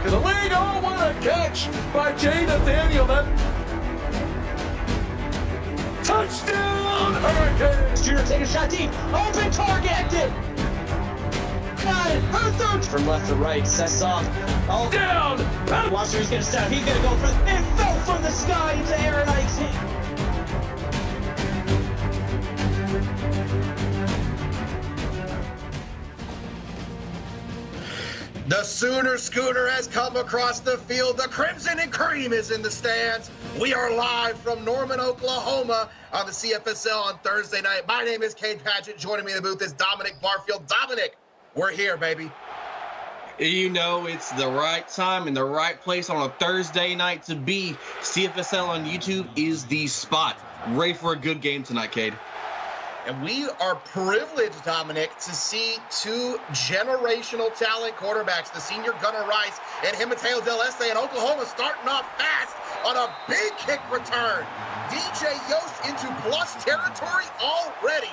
back of the league. Oh, what a catch by Jay Nathaniel. Touchdown, Hurricanes! Shooter take a shot deep. Open target. Got it. Hurts from left to right. Sets off. Oh, Down! Watcher, he's gonna stop. He's gonna go for it. It fell from the sky into Aaron Icing. The Sooner Scooter has come across the field. The Crimson and Cream is in the stands. We are live from Norman, Oklahoma on the CFSL on Thursday night. My name is Cade Padgett. Joining me in the booth is Dominic Barfield. Dominic, we're here, baby. You know, it's the right time and the right place on a Thursday night to be. CFSL on YouTube is the spot. Ready for a good game tonight, Cade. And we are privileged, Dominic, to see two generational talent quarterbacks, the senior Gunnar Rice and him, Mateo Del Este in Oklahoma, starting off fast on a big kick return. DJ Yost into plus territory already.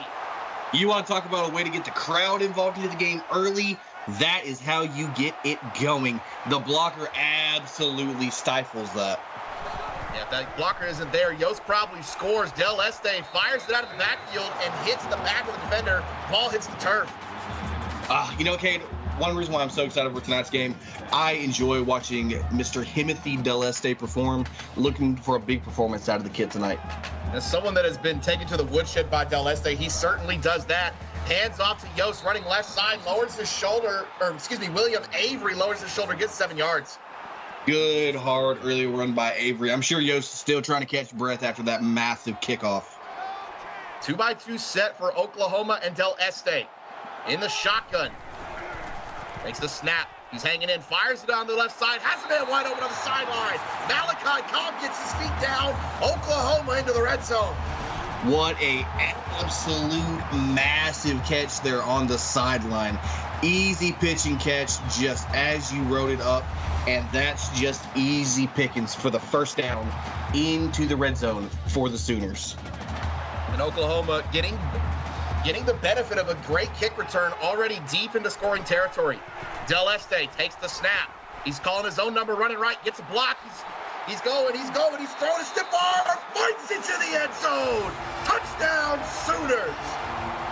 You want to talk about a way to get the crowd involved into the game early? That is how you get it going. The blocker absolutely stifles that. Yeah, if that blocker isn't there, Yost probably scores. Del Este fires it out of the backfield and hits the back of the defender. Ball hits the turf. You know, Cade, one reason why I'm so excited for tonight's game, I enjoy watching Mr. Himothy Del Este perform, looking for a big performance out of the kid tonight. As someone that has been taken to the woodshed by Del Este, he certainly does that. Hands off to Yost, running left side, lowers his shoulder, William Avery lowers his shoulder, gets 7 yards. Good, hard, early run by Avery. I'm sure Yost is still trying to catch breath after that massive kickoff. 2-by-2 set for Oklahoma and Del Este. In the shotgun. Makes the snap. He's hanging in, fires it on the left side, has a man wide open on the sideline. Malachi Cobb gets his feet down. Oklahoma into the red zone. What a absolute massive catch there on the sideline. Easy pitch and catch just as you wrote it up. And that's just easy pickings for the first down into the red zone for the Sooners. And Oklahoma getting the benefit of a great kick return already deep into scoring territory. Del Este takes the snap. He's calling his own number, running right, gets a block. He's going, he's throwing a stiff arm, points into the end zone. Touchdown, Sooners.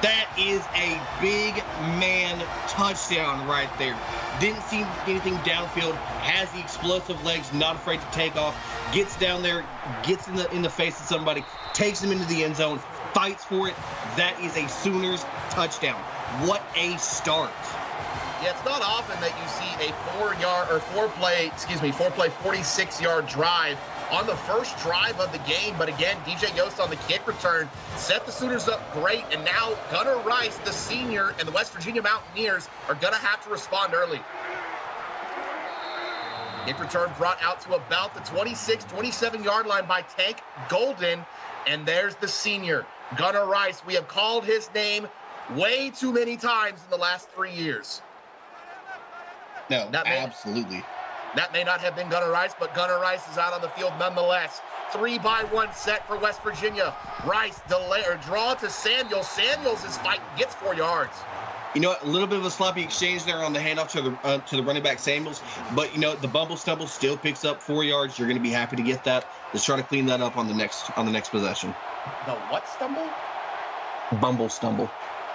That is a big man touchdown right there. Didn't see anything downfield, has the explosive legs, not afraid to take off, gets down there, gets in the face of somebody, takes him into the end zone, fights for it. That is a Sooners touchdown. What a start. Yeah, it's not often that you see a four-play 46-yard drive on the first drive of the game. But again, DJ Yost on the kick return set the Sooners up great. And now Gunnar Rice, the senior, and the West Virginia Mountaineers are going to have to respond early. Kick return brought out to about the 27-yard line by Tank Golden. And there's the senior, Gunnar Rice. We have called his name way too many times in the last 3 years. No, absolutely. That may not have been Gunnar Rice, but Gunnar Rice is out on the field nonetheless. 3-by-1 set for West Virginia. Rice, draw to Samuels. Samuels is fighting, gets 4 yards. You know, a little bit of a sloppy exchange there on the handoff to the running back Samuels, but you know the bumble stumble still picks up 4 yards. You're going to be happy to get that. Let's try to clean that up on the next possession. The what stumble? Bumble stumble.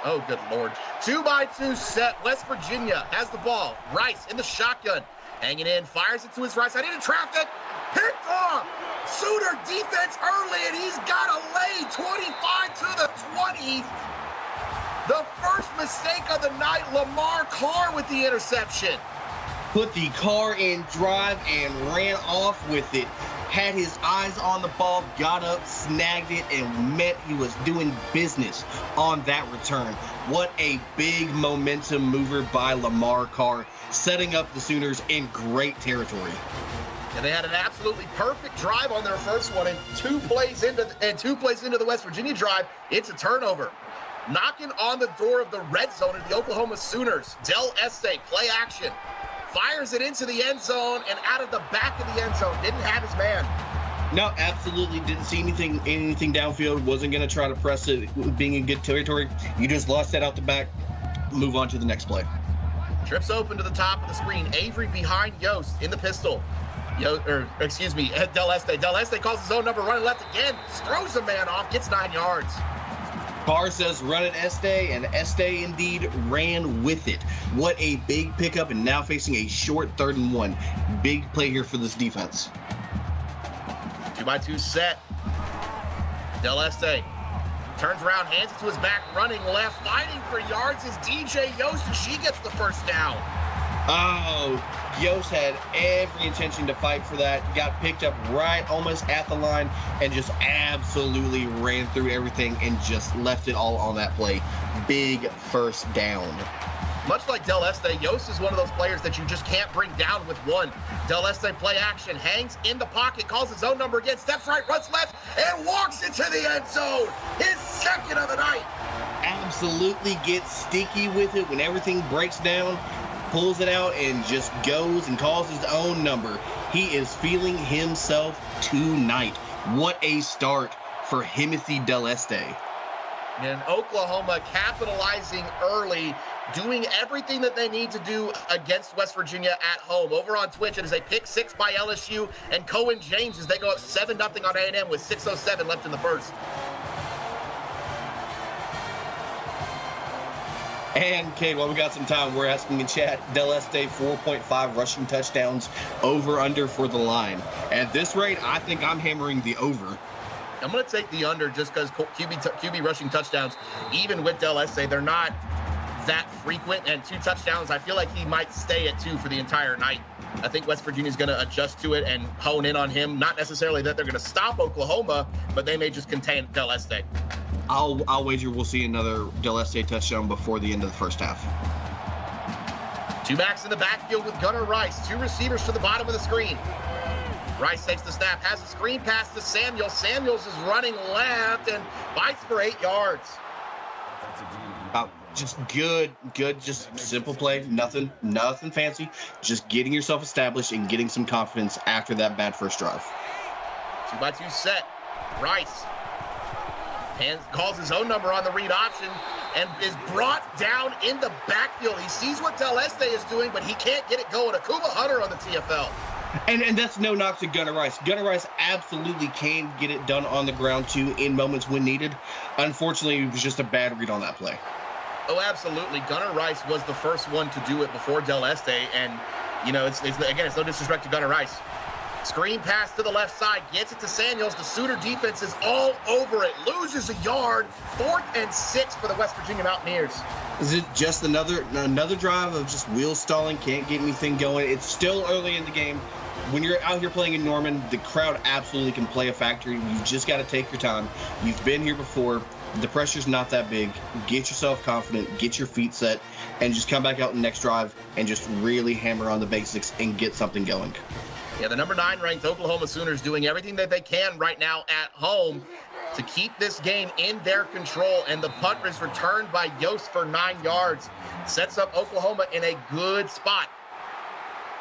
Oh, good Lord. 2-by-2 set. West Virginia has the ball. Rice in the shotgun. Hanging in, fires it to his right side. Into traffic. Picked off. Sooner defense early, and he's got a lay. 25 to the 20. The first mistake of the night. Lamar Carr with the interception. Put the car in drive and ran off with it. Had his eyes on the ball, got up, snagged it, and meant he was doing business on that return. What a big momentum mover by Lamar Carr, setting up the Sooners in great territory. And they had an absolutely perfect drive on their first one, and two plays into the West Virginia drive, it's a turnover. Knocking on the door of the red zone of the Oklahoma Sooners. Del Este, play action. Fires it into the end zone and out of the back of the end zone. Didn't have his man. No, absolutely didn't see anything downfield. Wasn't going to try to press it, being in good territory. You just lost that out the back. Move on to the next play. Trips open to the top of the screen. Avery behind Yost in the pistol. Del Este. Del Este calls his own number, running left again. Throws a man off, gets 9 yards. Carr says run at Este, and Este indeed ran with it. What a big pickup, and now facing a short 3rd and 1. Big play here for this defense. 2x2 set. Del Este turns around, hands it to his back, running left, fighting for yards is DJ Yost, and she gets the first down. Oh, Yost had every intention to fight for that. Got picked up right almost at the line and just absolutely ran through everything and just left it all on that play. Big first down. Much like Del Este, Yost is one of those players that you just can't bring down with one. Del Este play action, hangs in the pocket, calls his own number again, steps right, runs left, and walks into the end zone. His 2nd of the night. Absolutely gets sticky with it when everything breaks down. Pulls it out and just goes and calls his own number. He is feeling himself tonight. What a start for Timothy Del Este. And Oklahoma capitalizing early, doing everything that they need to do against West Virginia at home. Over on Twitch, it is a pick 6 by LSU and Cohen James as they go up 7-0 on A&M with 6:07 left in the first. And, Cade, while we got some time, we're asking in chat, Del Este 4.5 rushing touchdowns, over-under for the line. At this rate, I think I'm hammering the over. I'm going to take the under just because QB rushing touchdowns, even with Del Este, they're not that frequent. And 2 touchdowns, I feel like he might stay at 2 for the entire night. I think West Virginia's going to adjust to it and hone in on him. Not necessarily that they're going to stop Oklahoma, but they may just contain Del Este. I'll wager we'll see another Del Este touchdown before the end of the first half. 2 backs in the backfield with Gunnar Rice. 2 receivers to the bottom of the screen. Rice takes the snap, has a screen pass to Samuels. Samuels is running left and bites for 8 yards. Just good, just simple play. Nothing fancy. Just getting yourself established and getting some confidence after that bad first drive. 2x2 set. Rice calls his own number on the read option and is brought down in the backfield. He sees what Del Este is doing, but he can't get it going. Akuba Hunter on the TFL. And that's no knock to Gunnar Rice. Gunnar Rice absolutely can get it done on the ground, too, in moments when needed. Unfortunately, it was just a bad read on that play. Oh, absolutely. Gunnar Rice was the first one to do it before Del Este. And, it's no disrespect to Gunnar Rice. Screen pass to the left side, gets it to Samuels. The Sooner defense is all over it. Loses a yard. 4th and 6 for the West Virginia Mountaineers. Is it just another drive of just wheel stalling? Can't get anything going. It's still early in the game. When you're out here playing in Norman, the crowd absolutely can play a factor. You've just got to take your time. You've been here before. The pressure's not that big. Get yourself confident, get your feet set, and just come back out in the next drive and just really hammer on the basics and get something going. Yeah, the number 9 ranked Oklahoma Sooners doing everything that they can right now at home to keep this game in their control. And the punt is returned by Yost for 9 yards. Sets up Oklahoma in a good spot.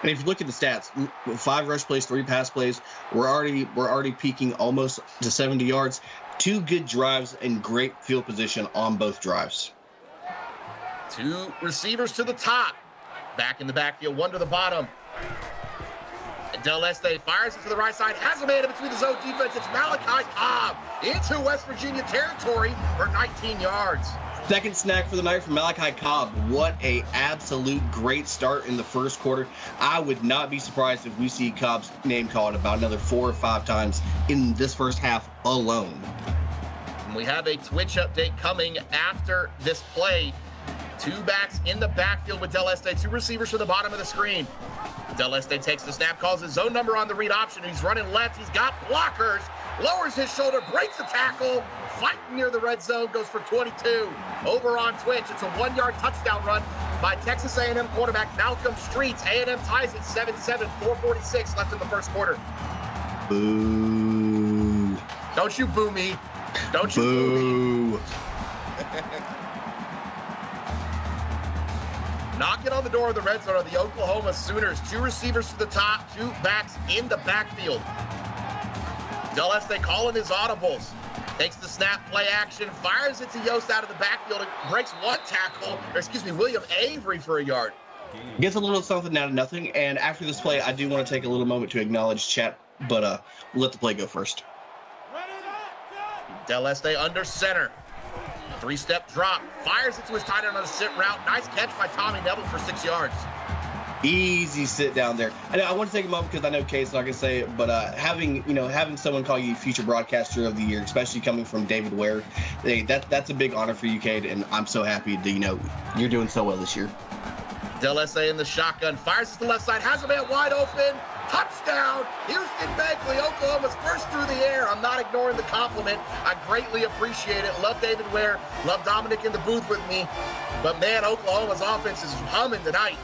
And if you look at the stats, 5 rush plays, 3 pass plays, we're already peaking almost to 70 yards. 2 good drives and great field position on both drives. 2 receivers to the top. Back in the backfield, 1 to the bottom. Del Este fires it to the right side, has a man in between the zone defense. It's Malachi Cobb into West Virginia territory for 19 yards. Second snack for the night from Malachi Cobb. What a absolute great start in the first quarter. I would not be surprised if we see Cobb's name called about another 4 or 5 times in this first half alone. And we have a Twitch update coming after this play. 2 backs in the backfield with Del Este, 2 receivers to the bottom of the screen. Del Este takes the snap, calls his zone number on the read option. He's running left. He's got blockers. Lowers his shoulder, breaks the tackle. Fighting near the red zone, goes for 22. Over on Twitch, it's a 1-yard touchdown run by Texas A&M quarterback Malcolm Streets. A&M ties it 7-7, 4:46 left in the first quarter. Boo. Don't you boo me. Don't you boo me. Knocking on the door of the red zone are the Oklahoma Sooners. 2 receivers to the top, 2 backs in the backfield. Del Este calling his audibles. Takes the snap, play action, fires it to Yost out of the backfield, and breaks 1 tackle, William Avery for a yard. Gets a little something out of nothing. And after this play, I do want to take a little moment to acknowledge chat, but we'll let the play go first. Del Este under center. 3-step drop. Fires it to his tight end on a sit route. Nice catch by Tommy Neville for 6 yards. Easy sit down there. I want to take a moment because I know Kate's not going to say it, but having someone call you future broadcaster of the year, especially coming from David Ware, that's a big honor for you, Kate, and I'm so happy that you're doing so well this year. Del Este in the shotgun. Fires to the left side. Has a man wide open. Touchdown. Houston Bankley, Oklahoma's first through the air. I'm not ignoring the compliment. I greatly appreciate it. Love David Ware. Love Dominic in the booth with me. But, man, Oklahoma's offense is humming tonight.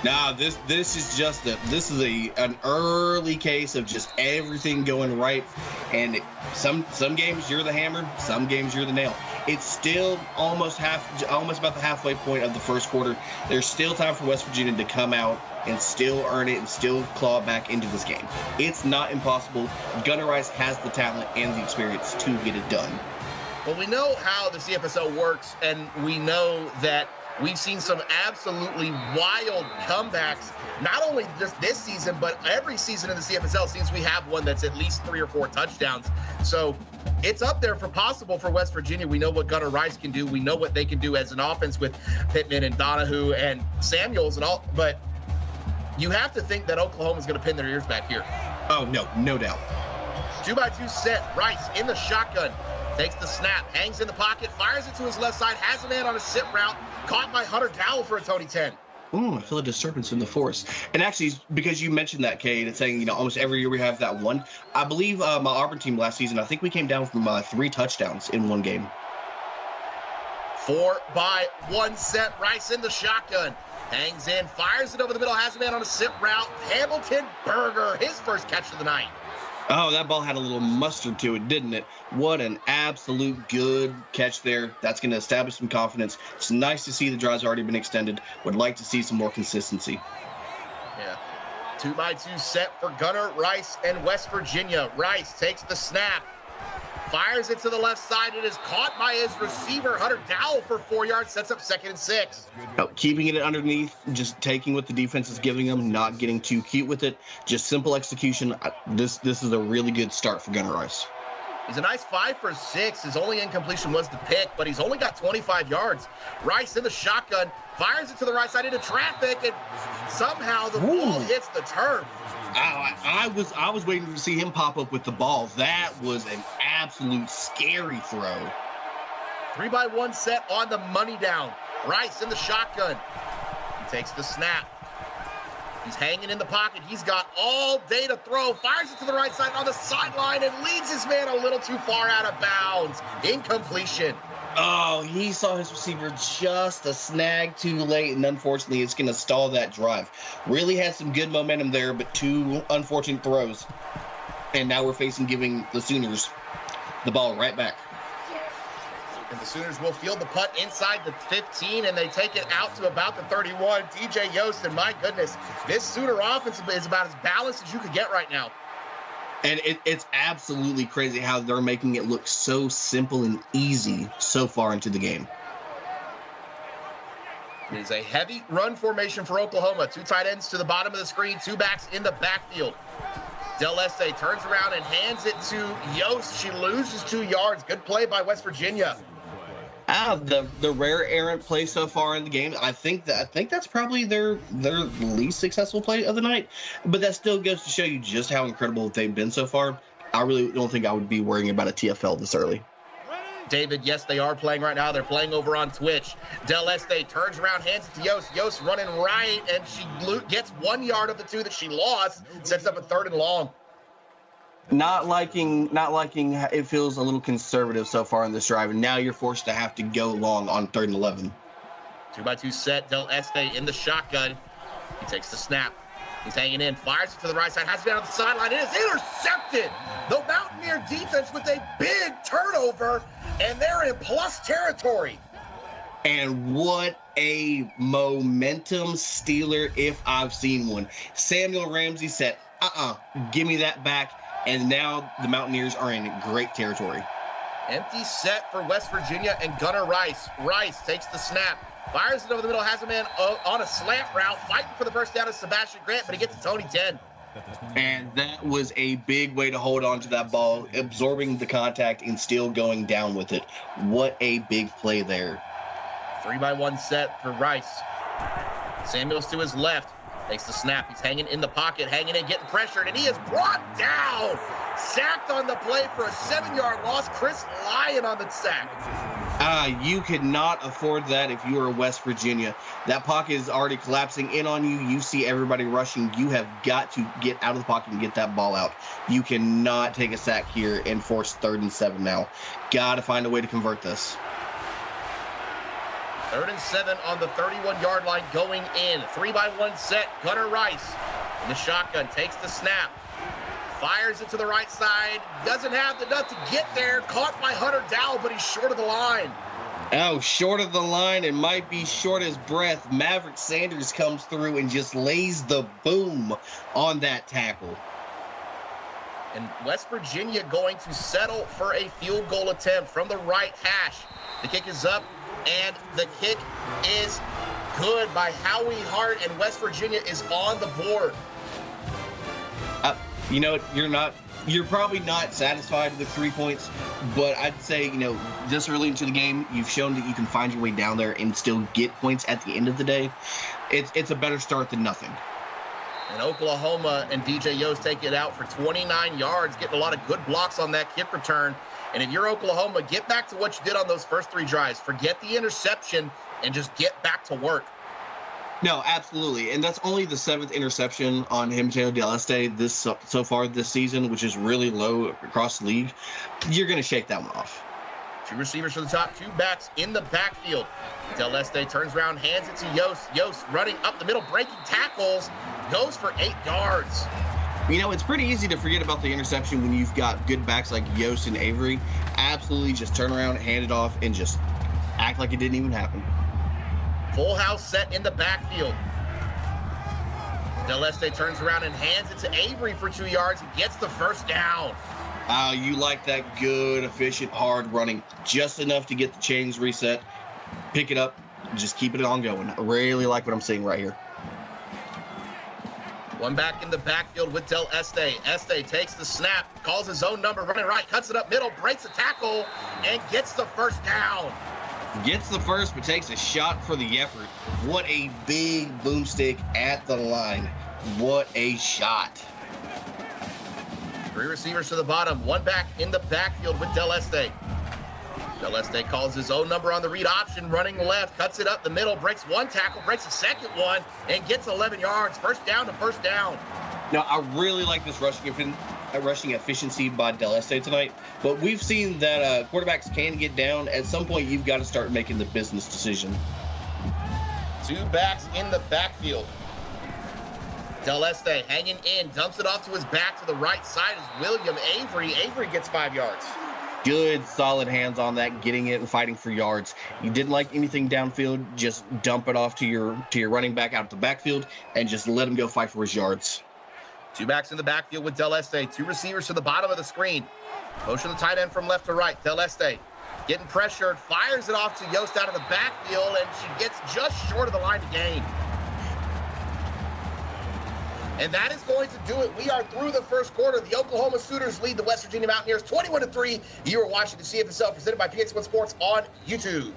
Nah, this is just an early case of just everything going right, and some games you're the hammer, some games you're the nail. It's still almost about the halfway point of the first quarter. There's still time for West Virginia to come out and still earn it and still claw back into this game. It's not impossible. Gunnar Rice has the talent and the experience to get it done. Well, we know how the CFSL works, and we know that we've seen some absolutely wild comebacks, not only just this season, but every season in the CFSL seems we have one that's at least 3 or 4 touchdowns. So it's up there for possible for West Virginia. We know what Gunnar Rice can do. We know what they can do as an offense with Pittman and Donahue and Samuels and all. But you have to think that Oklahoma's going to pin their ears back here. Oh, no doubt. 2-by-2 set. Rice in the shotgun. Takes the snap, hangs in the pocket, fires it to his left side, has a man on a sit route, caught by Hunter Dowell for a Tony 10. I feel a disturbance in the force. And actually, because you mentioned that, Kate, it's saying, almost every year we have that one. I believe my Auburn team last season, I think we came down from 3 touchdowns in one game. 4-by-1 set, Rice in the shotgun. Hangs in, fires it over the middle, has a man on a sit route. Hamilton Berger, his first catch of the night. Oh, that ball had a little mustard to it, didn't it? What an absolute good catch there. That's going to establish some confidence. It's nice to see the drive's already been extended. Would like to see some more consistency. Yeah. 2-by-2 set for Gunnar Rice and West Virginia. Rice takes the snap, fires it to the left side. It is caught by his receiver, Hunter Dowell, for 4 yards, sets up 2nd and 6. Keeping it underneath, just taking what the defense is giving them, not getting too cute with it. Just simple execution. This is a really good start for Gunnar Rice. He's a nice 5 for 6. His only incompletion was the pick, but he's only got 25 yards. Rice in the shotgun, fires it to the right side into traffic, and somehow the ball hits the turf. I was waiting to see him pop up with the ball. That was an absolute scary throw. 3-by-1 set on the money down. Rice in the shotgun. He takes the snap. He's hanging in the pocket. He's got all day to throw. Fires it to the right side on the sideline and leads his man a little too far out of bounds. Incompletion. Oh, he saw his receiver just a snag too late, and unfortunately, it's going to stall that drive. Really had some good momentum there, but 2 unfortunate throws. And now we're giving the Sooners the ball right back. And the Sooners will field the punt inside the 15, and they take it out to about the 31. DJ Yost, and my goodness, this Sooner offense is about as balanced as you could get right now. And it's absolutely crazy how they're making it look so simple and easy so far into the game. It is a heavy run formation for Oklahoma. 2 tight ends to the bottom of the screen, 2 backs in the backfield. Del Este turns around and hands it to Yost. She loses 2 yards. Good play by West Virginia. The rare errant play so far in the game. I think that's probably their least successful play of the night, but that still goes to show you just how incredible they've been so far. I really don't think I would be worrying about a TFL this early. David, yes, they are playing right now. They're playing over on Twitch. Del Este turns around, hands it to Yost. Yost running right, and she gets 1 yard of the 2 that she lost, sets up a 3rd and long. Not liking it feels a little conservative so far in this drive, and now you're forced to have to go long on 3rd and 11. 2-by-2 set, Del Este in the shotgun. He takes the snap. He's hanging in, fires it to the right side, has it down on the sideline. It is intercepted. The Mountaineer defense with a big turnover, and they're in plus territory. And what a momentum stealer if I've seen one. Samuel Ramsey said, give me that back. And now the Mountaineers are in great territory. Empty set for West Virginia and Gunnar Rice. Rice takes the snap, Fires it over the middle, has a man on a slant route. Fighting for the first down is Sebastian Grant, but he gets to Tony 10. And that was a big way to hold on to that ball, absorbing the contact and still going down with it. What a big play there. 3-by-1 set for Rice. Samuels to his left. Takes the snap. He's hanging in the pocket, hanging in, getting pressured, and he is brought down. Sacked on the play for a 7-yard loss. Chris Lyon on the sack. You could not afford that if you were West Virginia. That pocket is already collapsing in on you. You see everybody rushing. You have got to get out of the pocket and get that ball out. You cannot take a sack here and force 3rd and 7 now. Got to find a way to convert this. 3rd and 7 on the 31-yard line going in. 3-by-1 set. Gunnar Rice in the shotgun takes the snap. Fires it to the right side. Doesn't have the nut to get there. Caught by Hunter Dowell, but he's short of the line. Oh, short of the line and might be short as breath. Maverick Sanders comes through and just lays the boom on that tackle. And West Virginia going to settle for a field goal attempt from the right hash. The kick is up, and the kick is good by Howie Hart, and West Virginia is on the board. You know, you're probably not satisfied with 3 points, but I'd say, this early into the game, you've shown that you can find your way down there and still get points at the end of the day. It's a better start than nothing. And Oklahoma and DJ Yost take it out for 29 yards, getting a lot of good blocks on that kick return. And if you're Oklahoma, get back to what you did on those first 3 drives. Forget the interception and just get back to work. No, absolutely. And that's only the 7th interception on Mateo Del Este so far this season, which is really low across the league. You're going to shake that one off. 2 receivers for the top, 2 backs in the backfield. Del Este turns around, hands it to Yost. Yost running up the middle, breaking tackles, goes for 8 yards. It's pretty easy to forget about the interception when you've got good backs like Yost and Avery. Absolutely just turn around, hand it off, and just act like it didn't even happen. Full house set in the backfield. Del Este turns around and hands it to Avery for 2 yards and gets the first down. You like that good, efficient, hard running. Just enough to get the chains reset. Pick it up. Just keep it on going. I really like what I'm seeing right here. 1 back in the backfield with Del Este. Este takes the snap, calls his own number, running right, cuts it up middle, breaks a tackle, and gets the first down. Gets the first, but takes a shot for the effort. What a big boomstick at the line. What a shot. 3 receivers to the bottom, 1 back in the backfield with Del Este. Del Este calls his own number on the read option, running left, cuts it up the middle, breaks 1 tackle, breaks a second one, and gets 11 yards. First down to first down. Now, I really like this rushing efficiency by Del Este tonight, but we've seen that quarterbacks can get down. At some point, you've got to start making the business decision. 2 backs in the backfield. Del Este hanging in, dumps it off to his back to the right side is William Avery. Avery gets 5 yards. Good, solid hands on that, getting it and fighting for yards. You didn't like anything downfield, just dump it off to your running back out the backfield and just let him go fight for his yards. 2 backs in the backfield with Del Este. 2 receivers to the bottom of the screen. Motion the tight end from left to right. Del Este getting pressured, fires it off to Yost out of the backfield, and she gets just short of the line to gain. And that is going to do it. We are through the first quarter. The Oklahoma Sooners lead the West Virginia Mountaineers 21-3. You are watching the CFSL presented by PX1 Sports on YouTube.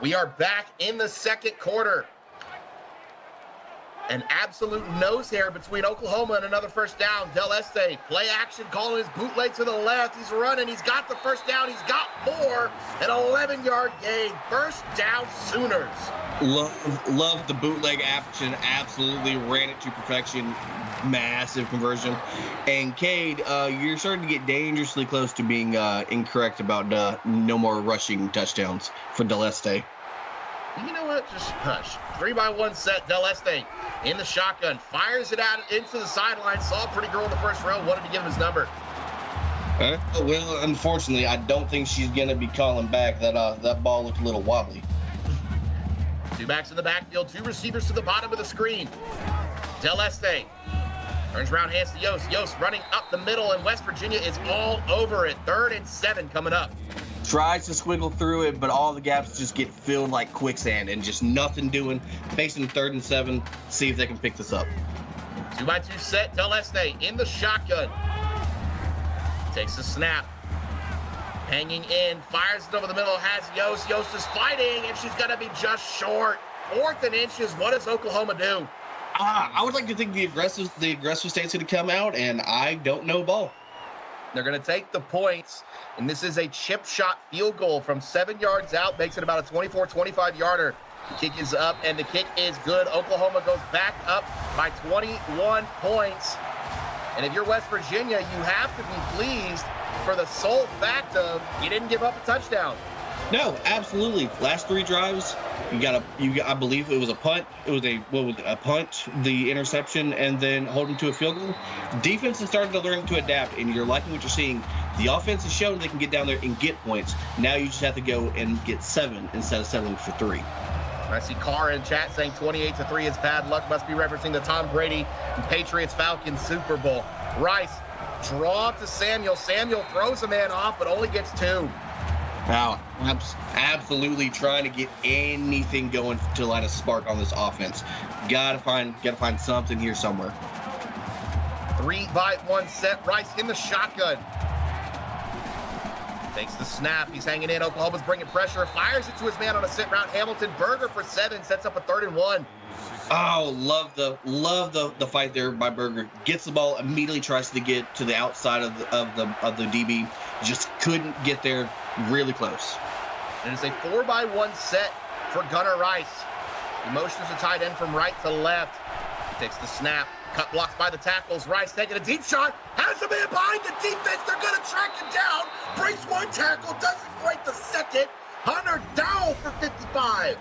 We are back in the second quarter. An absolute nose hair between Oklahoma and another first down. Del Este, play action, calling his bootleg to the left. He's running. He's got the first down. He's got more. An 11-yard gain. First down, Sooners. Love the bootleg action. Absolutely ran it to perfection. Massive conversion. And Cade, you're starting to get dangerously close to being incorrect about no more rushing touchdowns for Del Este. You know what? Just hush. 3-by-1 set. Del Este in the shotgun. Fires it out into the sideline. Saw a pretty girl in the first row. Wanted to give him his number. Well, unfortunately, I don't think she's going to be calling back. That ball looked a little wobbly. 2 backs in the backfield. 2 receivers to the bottom of the screen. Del Este turns around, hands to Yost. Yost running up the middle, and West Virginia is all over it. 3rd and 7 coming up. tries to squiggle through it, but all the gaps just get filled like quicksand and just nothing doing. Facing 3rd and 7, see if they can pick this up. 2x2 set, Del Este in the shotgun. Takes the snap. Hanging in, fires it over the middle, has Yost. Yost is fighting, and she's going to be just short. 4th and inches, what does Oklahoma do? I would like to think the aggressive state's going to come out, and I don't know ball. They're going to take the points, and this is a chip shot field goal from 7 yards out, makes it about a 24-25 yarder. The kick is up, and the kick is good. Oklahoma goes back up by 21 points. And if you're West Virginia, you have to be pleased for the sole fact of you didn't give up a touchdown. No, absolutely. Last 3 drives, I believe it was a punt. It was a punt, the interception, and then holding to a field goal. Defense is starting to learn to adapt, and you're liking what you're seeing. The offense has shown they can get down there and get points. Now you just have to go and get 7 instead of settling for 3. I see Carr in chat saying 28-3 is bad luck. Must be referencing the Tom Brady and Patriots-Falcons Super Bowl. Rice, draw to Samuel. Samuel throws a man off, but only gets 2. Wow, absolutely trying to get anything going to light a spark on this offense. Gotta find something here somewhere. 3-by-1 set. Rice in the shotgun. Takes the snap. He's hanging in. Oklahoma's bringing pressure. Fires it to his man on a sit route. Hamilton Berger for 7. Sets up a 3rd and 1. Oh, love the fight there by Berger. Gets the ball, immediately tries to get to the outside of the DB. Just couldn't get there. Really close. And it's a 4-by-1 set for Gunnar Rice. He motions the tight end from right to left. He takes the snap. Cut blocks by the tackles. Rice taking a deep shot. Has a man behind the defense. They're going to track him down. Breaks 1 tackle. Doesn't break the second. Hunter down for 55.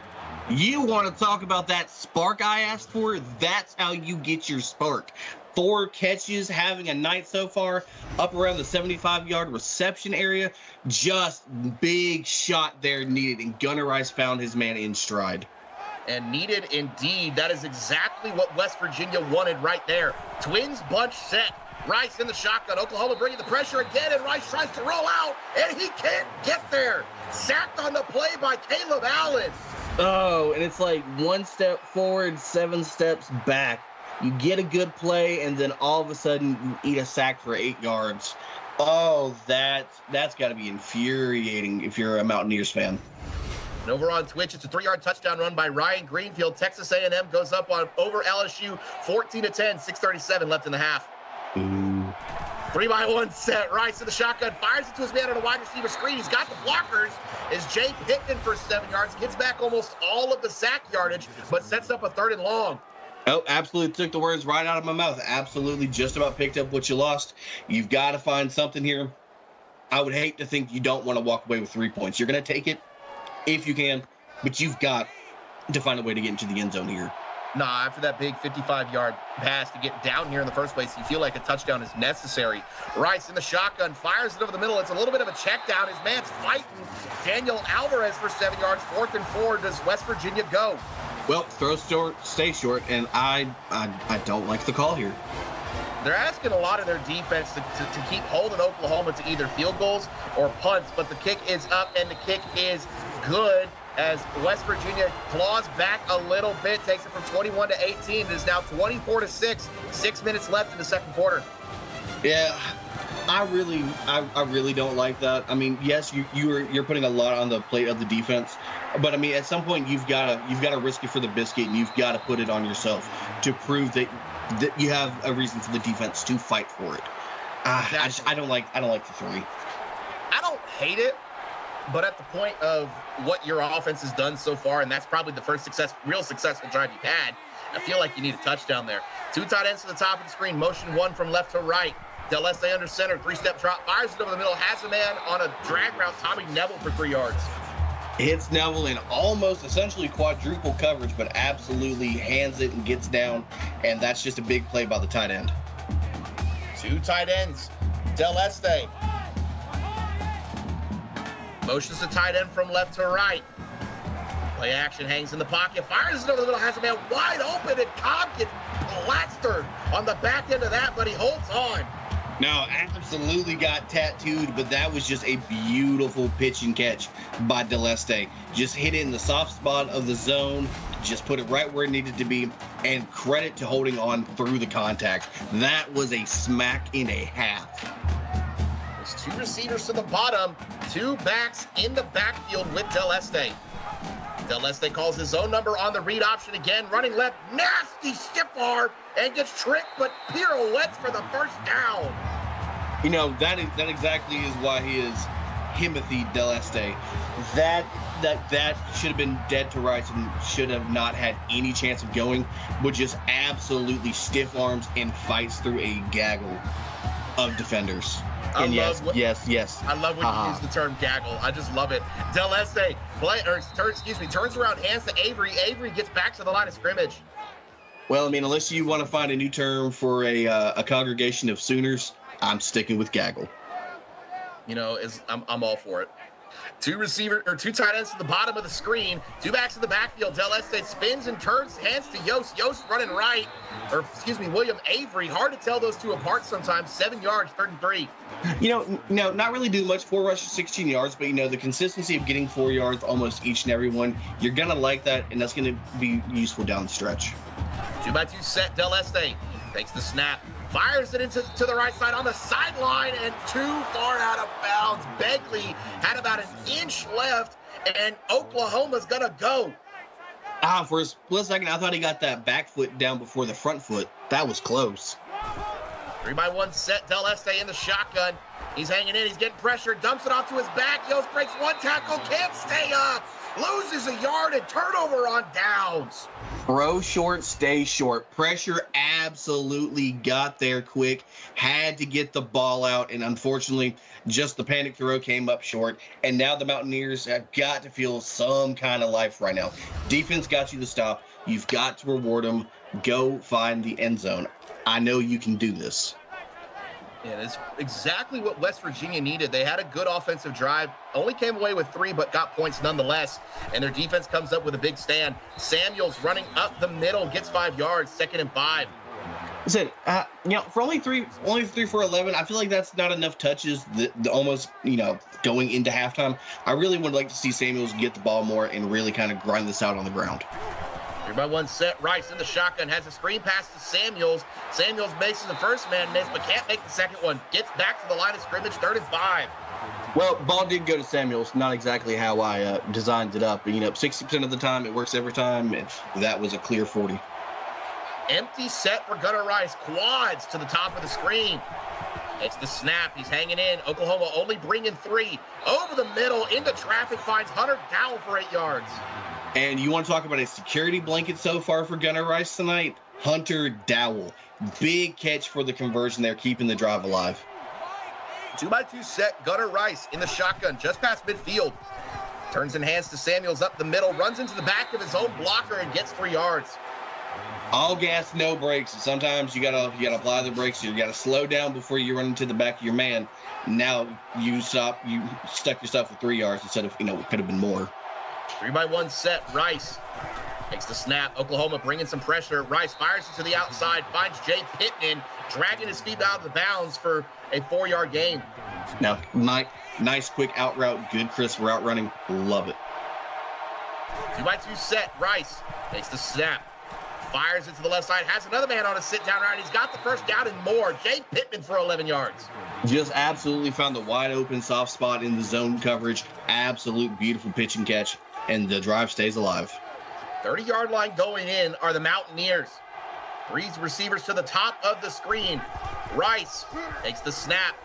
You want to talk about that spark I asked for? That's how you get your spark. 4 catches, having a night so far, up around the 75-yard reception area. Just big shot there needed, and Gunnar Rice found his man in stride. And needed indeed. That is exactly what West Virginia wanted right there. Twins bunch set. Rice in the shotgun. Oklahoma bringing the pressure again, and Rice tries to roll out, and he can't get there. Sacked on the play by Caleb Allen. Oh, and it's like 1 step forward, 7 steps back. You get a good play, and then all of a sudden you eat a sack for 8 yards. Oh, that's got to be infuriating if you're a Mountaineers fan. And over on Twitch, it's a 3-yard touchdown run by Ryan Greenfield. Texas A&M goes up over LSU 14-10, 6:37 left in the half. Ooh. 3-by-1 set. Rice in the shotgun, fires it to his man on a wide receiver screen. He's got the blockers. Is Jay Pittman for 7 yards. Gets back almost all of the sack yardage, but sets up a 3rd and long. Oh, absolutely took the words right out of my mouth. Absolutely just about picked up what you lost. You've got to find something here. I would hate to think you don't want to walk away with 3 points. You're going to take it if you can, but you've got to find a way to get into the end zone here. Nah, after that big 55-yard pass to get down here in the first place, you feel like a touchdown is necessary. Rice in the shotgun, fires it over the middle. It's a little bit of a check down. His man's fighting. Daniel Alvarez for 7 yards, 4th and 4. Does West Virginia go? Well, throw short, stay short, and I don't like the call here. They're asking a lot of their defense to keep holding Oklahoma to either field goals or punts, but the kick is up, and the kick is good as West Virginia claws back a little bit, takes it from 21-18. It is now 24-6, 6 minutes left in the second quarter. Yeah, I really don't like that. I mean, yes, you're putting a lot on the plate of the defense, but I mean, at some point you've got to risk it for the biscuit, and you've got to put it on yourself to prove that you have a reason for the defense to fight for it. I don't like the 3. I don't hate it, but at the point of what your offense has done so far, and that's probably the first real successful drive you've had, I feel like you need a touchdown there. 2 tight ends to the top of the screen, motion 1 from left to right. Del Este under center, 3-step drop, fires it over the middle, has a man on a drag route, Tommy Neville for 3 yards. Hits Neville in almost essentially quadruple coverage, but absolutely hands it and gets down, and that's just a big play by the tight end. 2 tight ends, Del Este. Motions the tight end from left to right. Play action, hangs in the pocket, fires it over the middle, has a man wide open, and Cobb gets plastered on the back end of that, but he holds on. No, absolutely got tattooed, but that was just a beautiful pitch and catch by Deleste. Just hit it in the soft spot of the zone, just put it right where it needed to be, and credit to holding on through the contact. That was a smack and a half. There's 2 receivers to the bottom, 2 backs in the backfield with Deleste. Deleste calls his own number on the read option again, running left, nasty stiff arm, and gets tricked, but pirouettes for the first down. You know, that exactly is why he is Timothy Deleste. That should have been dead to rights and should have not had any chance of going, but just absolutely stiff arms and fights through a gaggle of defenders. Yes. I love when you use the term gaggle. I just love it. Deleste turns around, hands to Avery. Avery gets back to the line of scrimmage. Well, I mean, unless you want to find a new term for a congregation of Sooners, I'm sticking with gaggle. You know, I'm all for it. 2 tight ends to the bottom of the screen, 2 backs in the backfield. Deleste spins and turns, hands to Yost. Yost running right, William Avery. Hard to tell those 2 apart sometimes. 7 yards, 33. You know, no, not really do much. 4 rushes, 16 yards, but, you know, the consistency of getting 4 yards almost each and every one, you're going to like that, and that's going to be useful down the stretch. 2x2 set. Deleste takes the snap, fires it into the right side on the sideline, and too far out of bounds. Begley had about an inch left, and Oklahoma's going to go. For a split second, I thought he got that back foot down before the front foot. That was close. 3x1 set. Deleste in the shotgun. He's hanging in. He's getting pressure. Dumps it off to his back. Yost breaks 1 tackle. Can't stay up. Loses a yard and turnover on downs. Throw short, stay short. Pressure absolutely got there quick. Had to get the ball out, and unfortunately, just the panic throw came up short. And now the Mountaineers have got to feel some kind of life right now. Defense got you to stop. You've got to reward them. Go find the end zone. I know you can do this. Yeah, that's exactly what West Virginia needed. They had a good offensive drive, only came away with 3, but got points nonetheless. And their defense comes up with a big stand. Samuels running up the middle, gets 5 yards, 2nd and 5. Listen, you know, for only three for 11, I feel like that's not enough touches. The almost, you know, going into halftime. I really would like to see Samuels get the ball more and really kind of grind this out on the ground. 3x1 set. Rice in the shotgun, has a screen pass to Samuels. Samuels makes the first man miss, but can't make the second one. Gets back to the line of scrimmage, 3rd and 5. Well, ball did go to Samuels. Not exactly how I designed it up. But, you know, 60% of the time, it works every time. And that was a clear 40. Empty set for Gunnar Rice. Quads to the top of the screen. It's the snap. He's hanging in. Oklahoma only bringing 3. Over the middle, into traffic, finds Hunter Dowell for 8 yards. And you want to talk about a security blanket so far for Gunnar Rice tonight? Hunter Dowell. Big catch for the conversion there, keeping the drive alive. 2x2 set. Gunnar Rice in the shotgun, just past midfield. Turns and hands to Samuels up the middle, runs into the back of his own blocker and gets 3 yards. All gas, no brakes. Sometimes you gotta apply the brakes. You gotta slow down before you run into the back of your man. Now you stuck yourself with 3 yards instead of, you know, it could have been more. 3x1 set. Rice takes the snap. Oklahoma bringing some pressure. Rice fires it to the outside, finds Jay Pittman, dragging his feet out of the bounds for a 4-yard gain. Now, nice quick out route, good crisp route running. Love it. 2x2 set. Rice takes the snap, fires it to the left side, has another man on a sit-down route. He's got the first down and more. Jay Pittman for 11 yards. Just absolutely found the wide open soft spot in the zone coverage. Absolute beautiful pitch and catch, and the drive stays alive. 30-yard line going in are the Mountaineers. 3 receivers to the top of the screen. Rice takes the snap,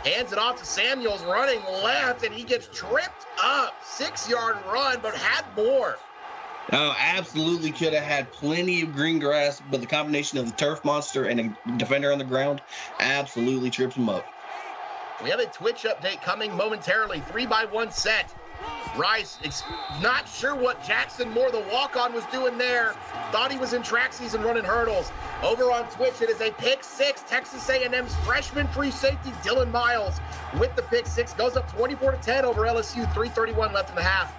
hands it off to Samuels, running left, and he gets tripped up. 6-yard run, but had more. Oh, absolutely could have had plenty of green grass, but the combination of the turf monster and a defender on the ground absolutely trips him up. We have a Twitch update coming momentarily. 3x1 set. Rice, not sure what Jackson Moore, the walk-on, was doing there. Thought he was in track season running hurdles. Over on Twitch, it is a pick 6. Texas A&M's freshman free safety Dylan Miles with the pick 6. Goes up 24-10 over LSU. 3:31 left in the half.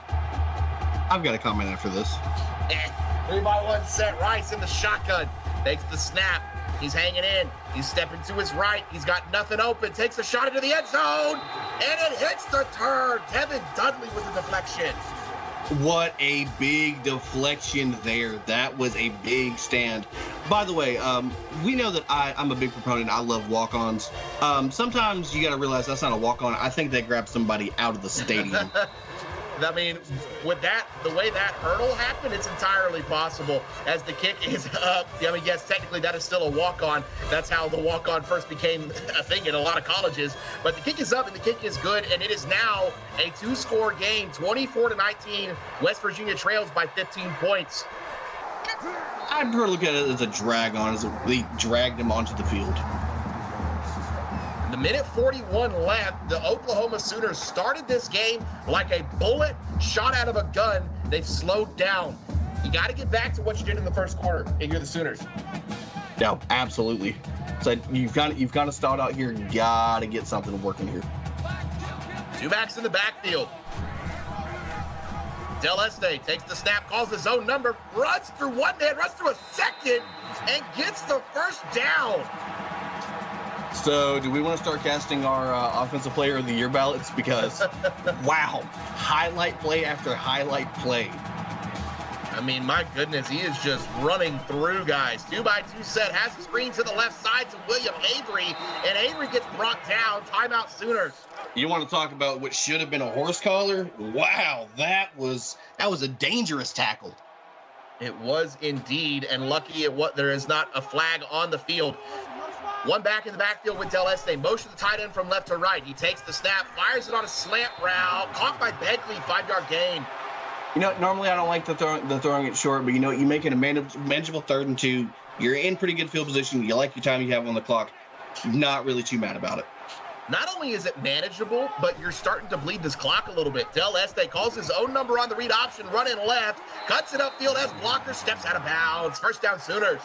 I've got a comment after this. 3x1 set. Rice in the shotgun. Takes the snap. He's hanging in. He's stepping to his right. He's got nothing open. Takes a shot into the end zone, and it hits the turn. Kevin Dudley with a deflection. What a big deflection there. That was a big stand. By the way, we know that I'm a big proponent. I love walk-ons. Sometimes you got to realize that's not a walk-on. I think they grabbed somebody out of the stadium. I mean, with that, the way that hurdle happened, it's entirely possible. As the kick is up, I mean, yes, technically that is still a walk-on. That's how the walk-on first became a thing in a lot of colleges. But the kick is up and the kick is good, and it is now a two-score game, 24-19. West Virginia trails by 15 points. I'd prefer to look at it as a drag on, as they dragged him onto the field. The minute 41 left, the Oklahoma Sooners started this game like a bullet shot out of a gun. They've slowed down. You got to get back to what you did in the first quarter if you're the Sooners. Yeah, absolutely. So you've got to start out here. You got to get something working here. Two backs in the backfield. Del Este takes the snap, calls his own number, runs through one man, runs through a second, and gets the first down. So do we want to start casting our Offensive Player of the Year ballots? Because, wow, highlight play after highlight play. I mean, my goodness, he is just running through guys. 2x2 set, has the screen to the left side to William Avery, and Avery gets brought down. Timeout Sooners. You want to talk about what should have been a horse collar? Wow, that was a dangerous tackle. It was indeed, and lucky there is not a flag on the field. One back in the backfield with Del Este. Motion the tight end from left to right. He takes the snap, fires it on a slant route. Caught by Begley, 5-yard gain. You know, normally I don't like the throwing it short, but you know, you make it a manageable 3rd and 2. You're in pretty good field position. You like your time you have on the clock. Not really too mad about it. Not only is it manageable, but you're starting to bleed this clock a little bit. Del Este calls his own number on the read option, running left, cuts it upfield as blocker, steps out of bounds. First down Sooners.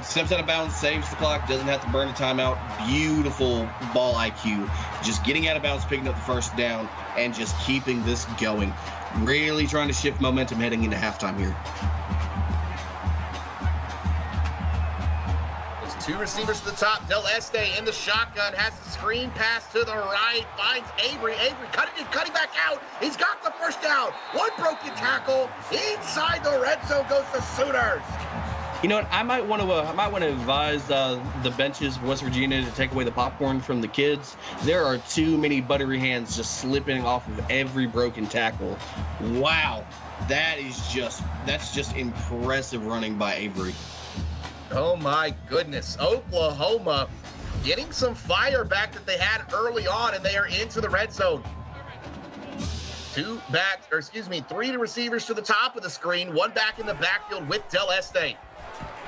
Steps out of bounds, saves the clock, doesn't have to burn a timeout. Beautiful ball IQ. Just getting out of bounds, picking up the first down, and just keeping this going. Really trying to shift momentum heading into halftime here. Two receivers to the top. Del Este in the shotgun, has the screen pass to the right, finds Avery. Avery cutting back out. He's got the first down. One broken tackle. Inside the red zone goes the Sooners. You know what? I might want to advise the benches of West Virginia to take away the popcorn from the kids. There are too many buttery hands just slipping off of every broken tackle. Wow, that's just impressive running by Avery. Oh my goodness. Oklahoma getting some fire back that they had early on, and they are into the red zone. Three receivers to the top of the screen, one back in the backfield with Del Este.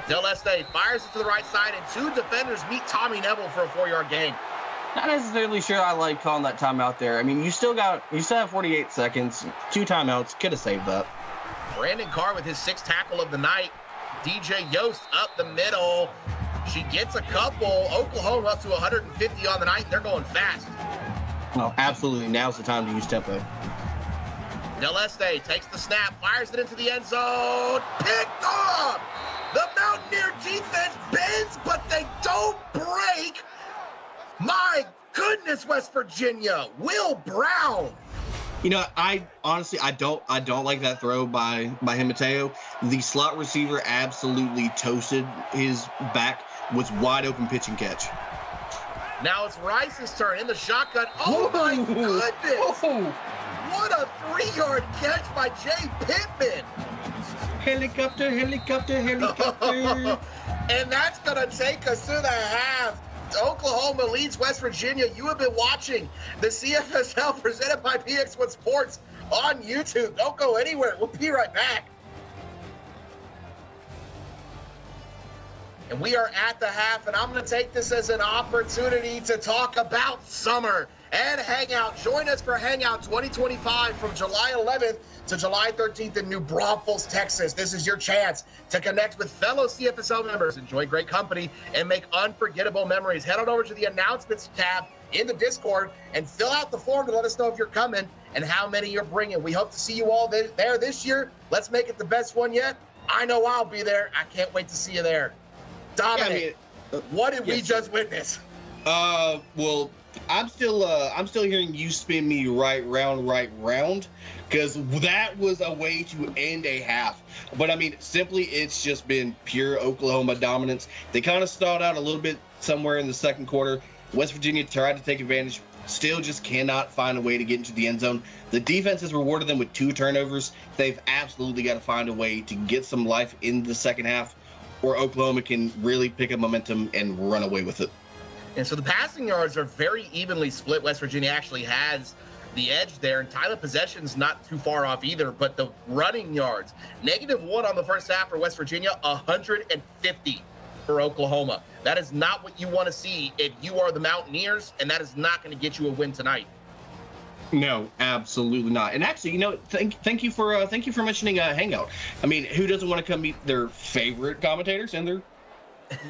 Del Este fires it to the right side, and two defenders meet Tommy Neville for a 4-yard gain. Not necessarily sure I like calling that timeout there. I mean, you still have 48 seconds, 2 timeouts, could have saved that. Brandon Carr with his 6th tackle of the night. DJ Yost up the middle. She gets a couple. Oklahoma up to 150 on the night. They're going fast. No, absolutely. Now's the time to use tempo. Del Este takes the snap, fires it into the end zone. Picked off! The Mountaineer defense bends, but they don't break. My goodness, West Virginia. Will Brown. You know, I honestly don't like that throw by Mateo. The slot receiver absolutely toasted his back with wide open pitch and catch. Now it's Rice's turn in the shotgun. Oh my goodness! What a 3-yard catch by Jay Pittman. Helicopter. And that's gonna take us to the half. Oklahoma leads West Virginia. You have been watching the CFSL presented by PX1 Sports on YouTube. Don't go anywhere. We'll be right back. And we are at the half, and I'm going to take this as an opportunity to talk about summer and Hangout. Join us for Hangout 2025 from July 11th to July 13th in New Braunfels, Texas. This is your chance to connect with fellow CFSL members, enjoy great company, and make unforgettable memories. Head on over to the announcements tab in the Discord and fill out the form to let us know if you're coming and how many you're bringing. We hope to see you all there this year. Let's make it the best one yet. I know I'll be there. I can't wait to see you there. Dominic, what did we yes, just witness? Well, I'm still hearing you spin me right round, because that was a way to end a half. But I mean, simply, it's just been pure Oklahoma dominance. They kind of stalled out a little bit somewhere in the second quarter. West Virginia tried to take advantage, still just cannot find a way to get into the end zone. The defense has rewarded them with 2 turnovers. They've absolutely got to find a way to get some life in the second half, or Oklahoma can really pick up momentum and run away with it. And so the passing yards are very evenly split. West Virginia actually has the edge there, and time of possession's not too far off either, but the running yards, -1 on the first half for West Virginia, 150 for Oklahoma. That is not what you want to see if you are the Mountaineers, and that is not going to get you a win tonight. No, absolutely not. And actually, thank you for mentioning Hangout. I mean, who doesn't want to come meet their favorite commentators and their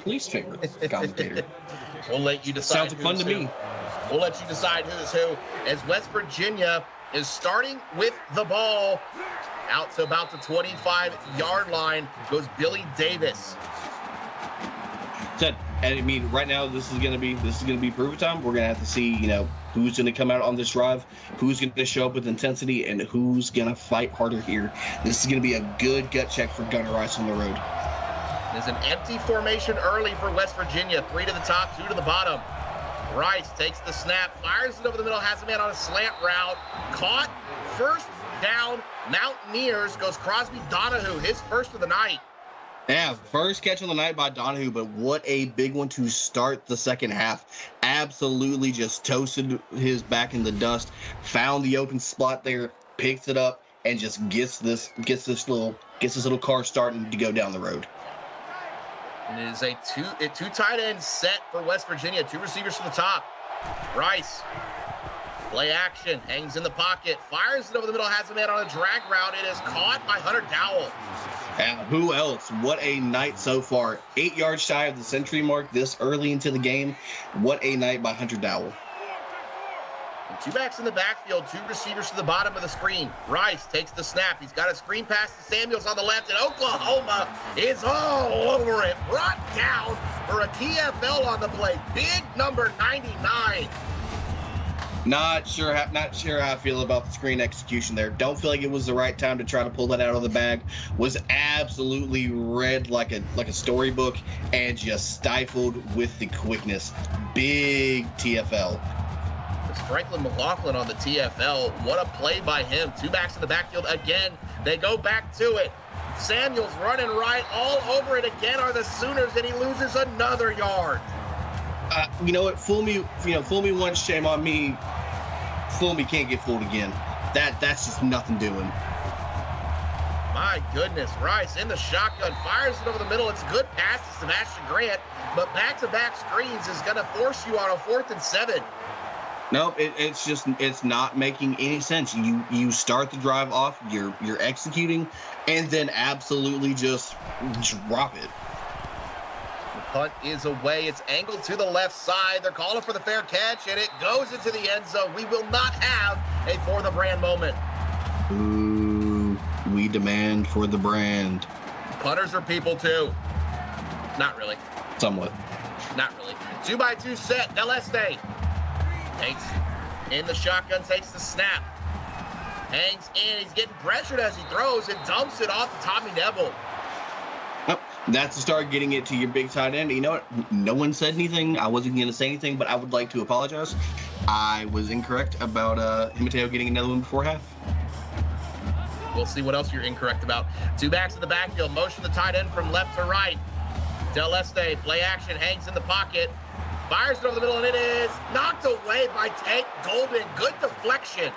least favorite commentator? We'll let you decide. Sounds fun to me. We'll let you decide who's who, as West Virginia is starting with the ball out to about the 25-yard line. Goes Billy Davis. And I mean, right now this is gonna be prove time. We're gonna have to see, who's gonna come out on this drive, who's gonna show up with intensity, and who's gonna fight harder here. This is gonna be a good gut check for Gunnar Rice on the road. There's an empty formation early for West Virginia. 3 to the top, 2 to the bottom. Rice takes the snap, fires it over the middle, has a man on a slant route. Caught, first down, Mountaineers. Goes Crosby Donahue, his first of the night. Yeah, first catch of the night by Donahue, but what a big one to start the second half. Absolutely just toasted his back in the dust, found the open spot there, picks it up, and just gets this little car starting to go down the road. It is a two tight end set for West Virginia. 2 receivers to the top. Rice, play action, hangs in the pocket, fires it over the middle, has a man on a drag route. It is caught by Hunter Dowell. And who else? What a night so far. 8 yards shy of the century mark this early into the game. What a night by Hunter Dowell. And 2 backs in the backfield, 2 receivers to the bottom of the screen. Rice takes the snap. He's got a screen pass to Samuels on the left, and Oklahoma is all over it. Brought down for a TFL on the play. Big number 99. Not sure how I feel about the screen execution there. Don't feel like it was the right time to try to pull that out of the bag. Was absolutely read like a storybook and just stifled with the quickness. Big TFL. It's Franklin McLaughlin on the TFL. What a play by him. 2 backs in the backfield again. They go back to it. Samuels running right. All over it again are the Sooners, and he loses another yard. You know what? Fool me once, shame on me. Fool me, can't get fooled again. That's just nothing doing. My goodness, Rice in the shotgun, fires it over the middle. It's a good pass to Sebastian Grant, but back-to-back screens is going to force you on a 4th and 7. Nope, it's not making any sense. You start the drive off, you're executing, and then absolutely just drop it. The punt is away. It's angled to the left side. They're calling for the fair catch, and it goes into the end zone. We will not have a for the brand moment. Ooh, we demand for the brand. Punters are people too. Not really. Somewhat. Not really. 2x2 set. Del Este takes in the shotgun, takes the snap. Hangs in. He's getting pressured as he throws and dumps it off to Tommy Neville. That's to start getting it to your big tight end. You know what? No one said anything. I wasn't going to say anything, but I would like to apologize. I was incorrect about Mateo getting another one before half. We'll see what else you're incorrect about. 2 backs in the backfield. Motion the tight end from left to right. Del Este, play action, hangs in the pocket. Fires it over the middle, and it is knocked away by Tank Golden. Good deflection.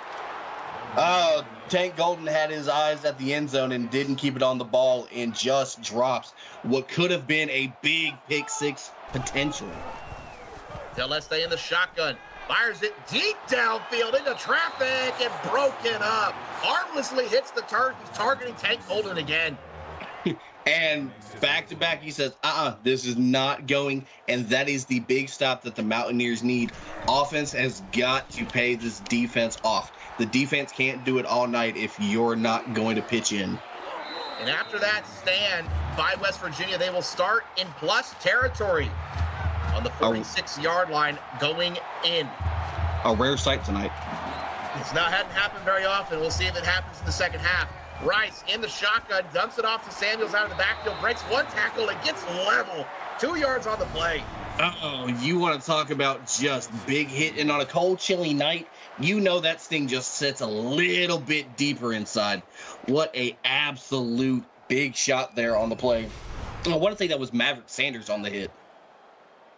Tank Golden had his eyes at the end zone and didn't keep it on the ball and just drops what could have been a big pick 6 potential. Del Este in the shotgun. Fires it deep downfield into traffic and broken up. Harmlessly hits the turf. He's targeting Tank Golden again. And back-to-back, he says, this is not going, and that is the big stop that the Mountaineers need. Offense has got to pay this defense off. The defense can't do it all night if you're not going to pitch in. And after that stand, by West Virginia. They will start in plus territory on the 46-yard line going in. A rare sight tonight. Hadn't happened very often. We'll see if it happens in the second half. Rice in the shotgun, dumps it off to Samuels out of the backfield, breaks one tackle, and gets level. 2 yards on the play. Uh-oh, you want to talk about just big hitting on a cold, chilly night? You know that sting just sits a little bit deeper inside. What a absolute big shot there on the play. I want to say that was Maverick Sanders on the hit.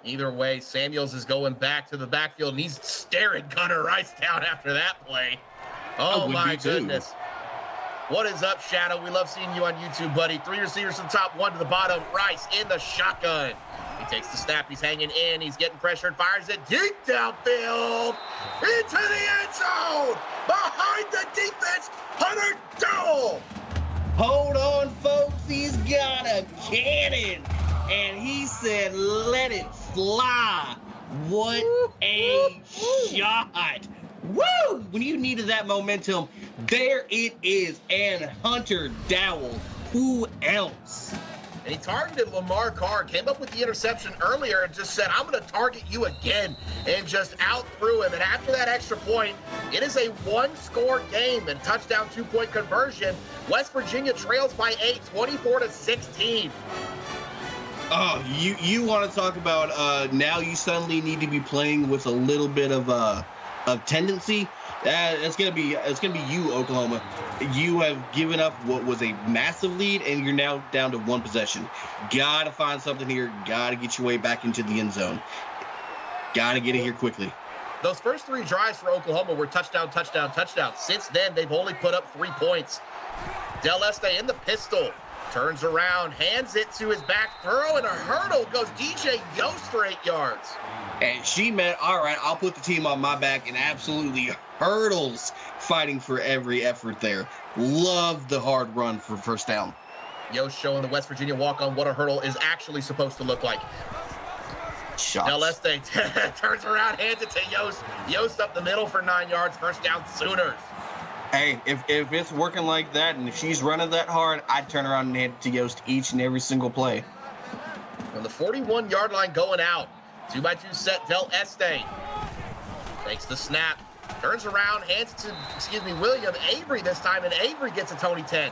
Either way, Samuels is going back to the backfield, and he's staring Gunnar Rice down after that play. Oh, my goodness. What is up, Shadow? We love seeing you on YouTube, buddy. 3 receivers to the top, 1 to the bottom. Rice in the shotgun. He takes the snap. He's hanging in. He's getting pressured. Fires it deep downfield into the end zone. Behind the defense, Hunter Dowell. Hold on, folks. He's got a cannon. And he said, let it fly. What a shot. Woo! When you needed that momentum, there it is. And Hunter Dowell, who else? And he targeted Lamar Carr, came up with the interception earlier and just said, I'm going to target you again, and just out through him. And after that extra point, it is a 1-score game and touchdown 2-point conversion. West Virginia trails by 8, 24-16. Oh, you want to talk about now you suddenly need to be playing with a little bit of tendency. It's gonna be you, Oklahoma. You have given up what was a massive lead, and you're now down to 1 possession. Gotta find something here. Gotta get your way back into the end zone. Gotta get it here quickly. Those first 3 drives for Oklahoma were touchdown, touchdown, touchdown. Since then, they've only put up 3 points. Del Este in the pistol. Turns around, hands it to his back, throw, and a hurdle goes DJ Yost for 8 yards. And she meant, all right, I'll put the team on my back, and absolutely hurdles fighting for every effort there. Love the hard run for first down. Yost showing the West Virginia walk-on what a hurdle is actually supposed to look like. Shots. Del Este turns around, hands it to Yost. Yost up the middle for 9 yards, first down Sooners. Hey, if it's working like that and if she's running that hard, I'd turn around and hand it to Yost each and every single play. On the 41-yard line going out. 2x2 set, Del Este. Takes the snap. Turns around, hands it to, William Avery this time, and Avery gets a Tony 10.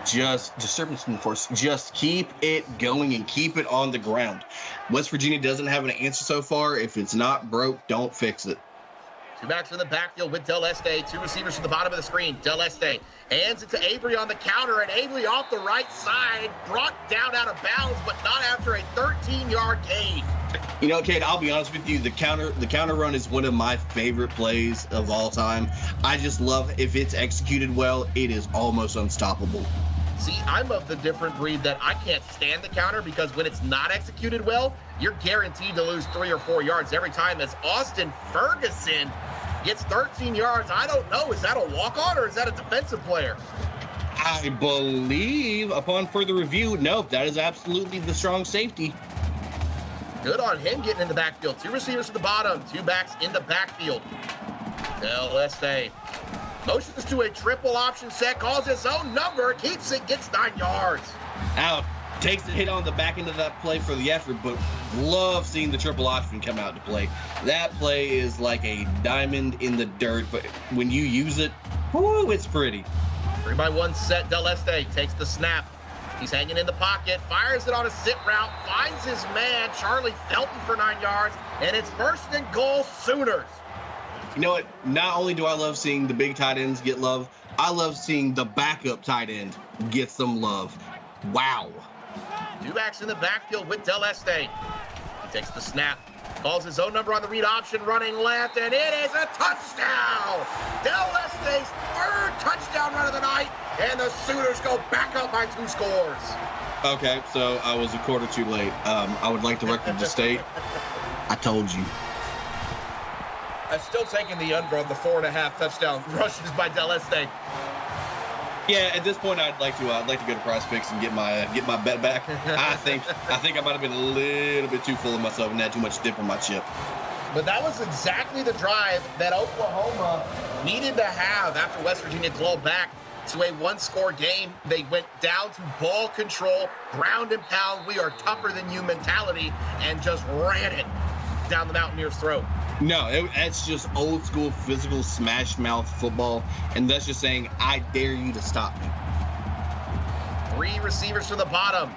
Just disturbance in force. Just keep it going and keep it on the ground. West Virginia doesn't have an answer so far. If it's not broke, don't fix it. 2 backs in the backfield with Del Este. 2 receivers to the bottom of the screen. Del Este hands it to Avery on the counter, and Avery off the right side, brought down out of bounds, but not after a 13-yard gain. You know, Kate, I'll be honest with you. The counter run is one of my favorite plays of all time. I just love, if it's executed well, it is almost unstoppable. See, I'm of the different breed that I can't stand the counter, because when it's not executed well, you're guaranteed to lose 3 or 4 yards every time. As Austin Ferguson gets 13 yards, I don't know, is that a walk-on or is that a defensive player? I believe, upon further review, no, that is absolutely the strong safety. Good on him getting in the backfield. 2 receivers to the bottom, 2 backs in the backfield. Del Este motions to a triple option set, calls his own number, keeps it, gets 9 yards. Out. Takes the hit on the back end of that play for the effort, but love seeing the triple option come out to play. That play is like a diamond in the dirt, but when you use it, whoo, it's pretty. 3x1 set, Del Este takes the snap. He's hanging in the pocket, fires it on a sit route, finds his man, Charlie Felton for 9 yards, and it's 1st and goal, Sooners. You know what? Not only do I love seeing the big tight ends get love, I love seeing the backup tight end get some love. Wow. 2 backs in the backfield with Del Este. He takes the snap, calls his own number on the read option, running left, and it is a touchdown! Del Este's 3rd touchdown run of the night, and the Sooners go back up by 2 scores. Okay, so I was a quarter too late. I would like the record to state, I told you. I'm still taking the under on the 4.5 touchdown rushes by Del Este. Yeah, at this point, I'd like to go to Prize Picks and get my bet back. I think I might have been a little bit too full of myself and had too much dip on my chip. But that was exactly the drive that Oklahoma needed to have after West Virginia clawed back. to a one-score game. They went down to ball control, ground and pound, we are tougher than you mentality, and just ran it down the Mountaineers' throat. No, that's just old school physical smash mouth football, and that's just saying, I dare you to stop me. 3 receivers to the bottom.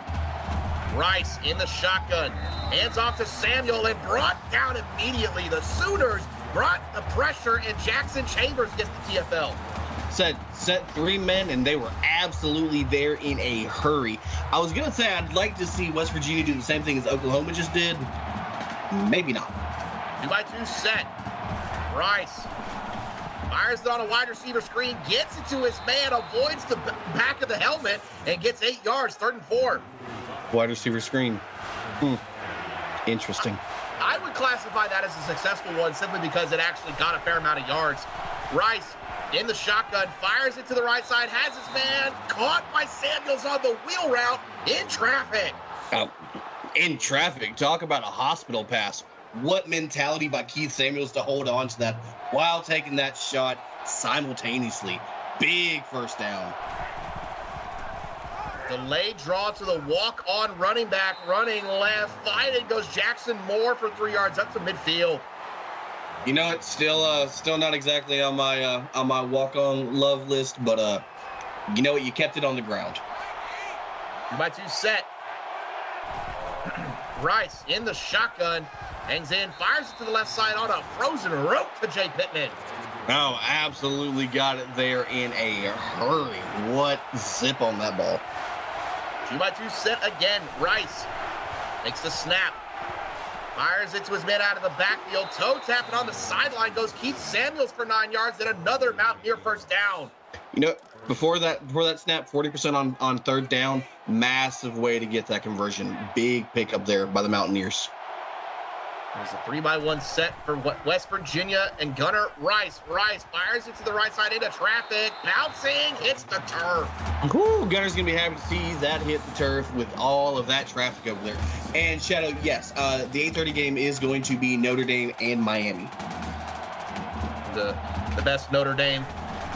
Rice in the shotgun. Hands off to Samuel and brought down immediately. The Sooners brought the pressure, and Jackson Chambers gets the TFL. Set 3 men, and they were absolutely there in a hurry. I was going to say I'd like to see West Virginia do the same thing as Oklahoma just did. Maybe not. 2-by-2 set. Rice fires it on a wide receiver screen, gets it to his man, avoids the back of the helmet, and gets 8 yards, 3rd and 4. Wide receiver screen. Interesting. I would classify that as a successful one simply because it actually got a fair amount of yards. Rice in the shotgun, fires it to the right side, has his man caught by Samuels on the wheel route in traffic. In traffic, talk about a hospital pass. What mentality by Keith Samuels to hold on to that while taking that shot simultaneously. Big first down. Delayed draw to the walk-on running back, running left. Fighting goes Jackson Moore for 3 yards up to midfield. You know, it's still not exactly on my walk-on love list, but you know what? You kept it on the ground. 2-by-2 set. Rice in the shotgun, hangs in, fires it to the left side on a frozen rope to Jay Pittman. Oh, absolutely got it there in a hurry. What zip on that ball. 2-by-2 set again. Rice makes the snap. Fires it to his man out of the backfield. Toe tapping on the sideline goes Keith Samuels for 9 yards and another Mountaineer first down. You know, before that snap, 40% on 3rd down. Massive way to get that conversion. Big pickup there by the Mountaineers. There's a 3-by-1 set for West Virginia and Gunnar Rice. Rice fires it to the right side into traffic. Bouncing, hits the turf. Ooh, Gunner's going to be happy to see that hit the turf with all of that traffic over there. And Shadow, yes, the 8:30 game is going to be Notre Dame and Miami. The best Notre Dame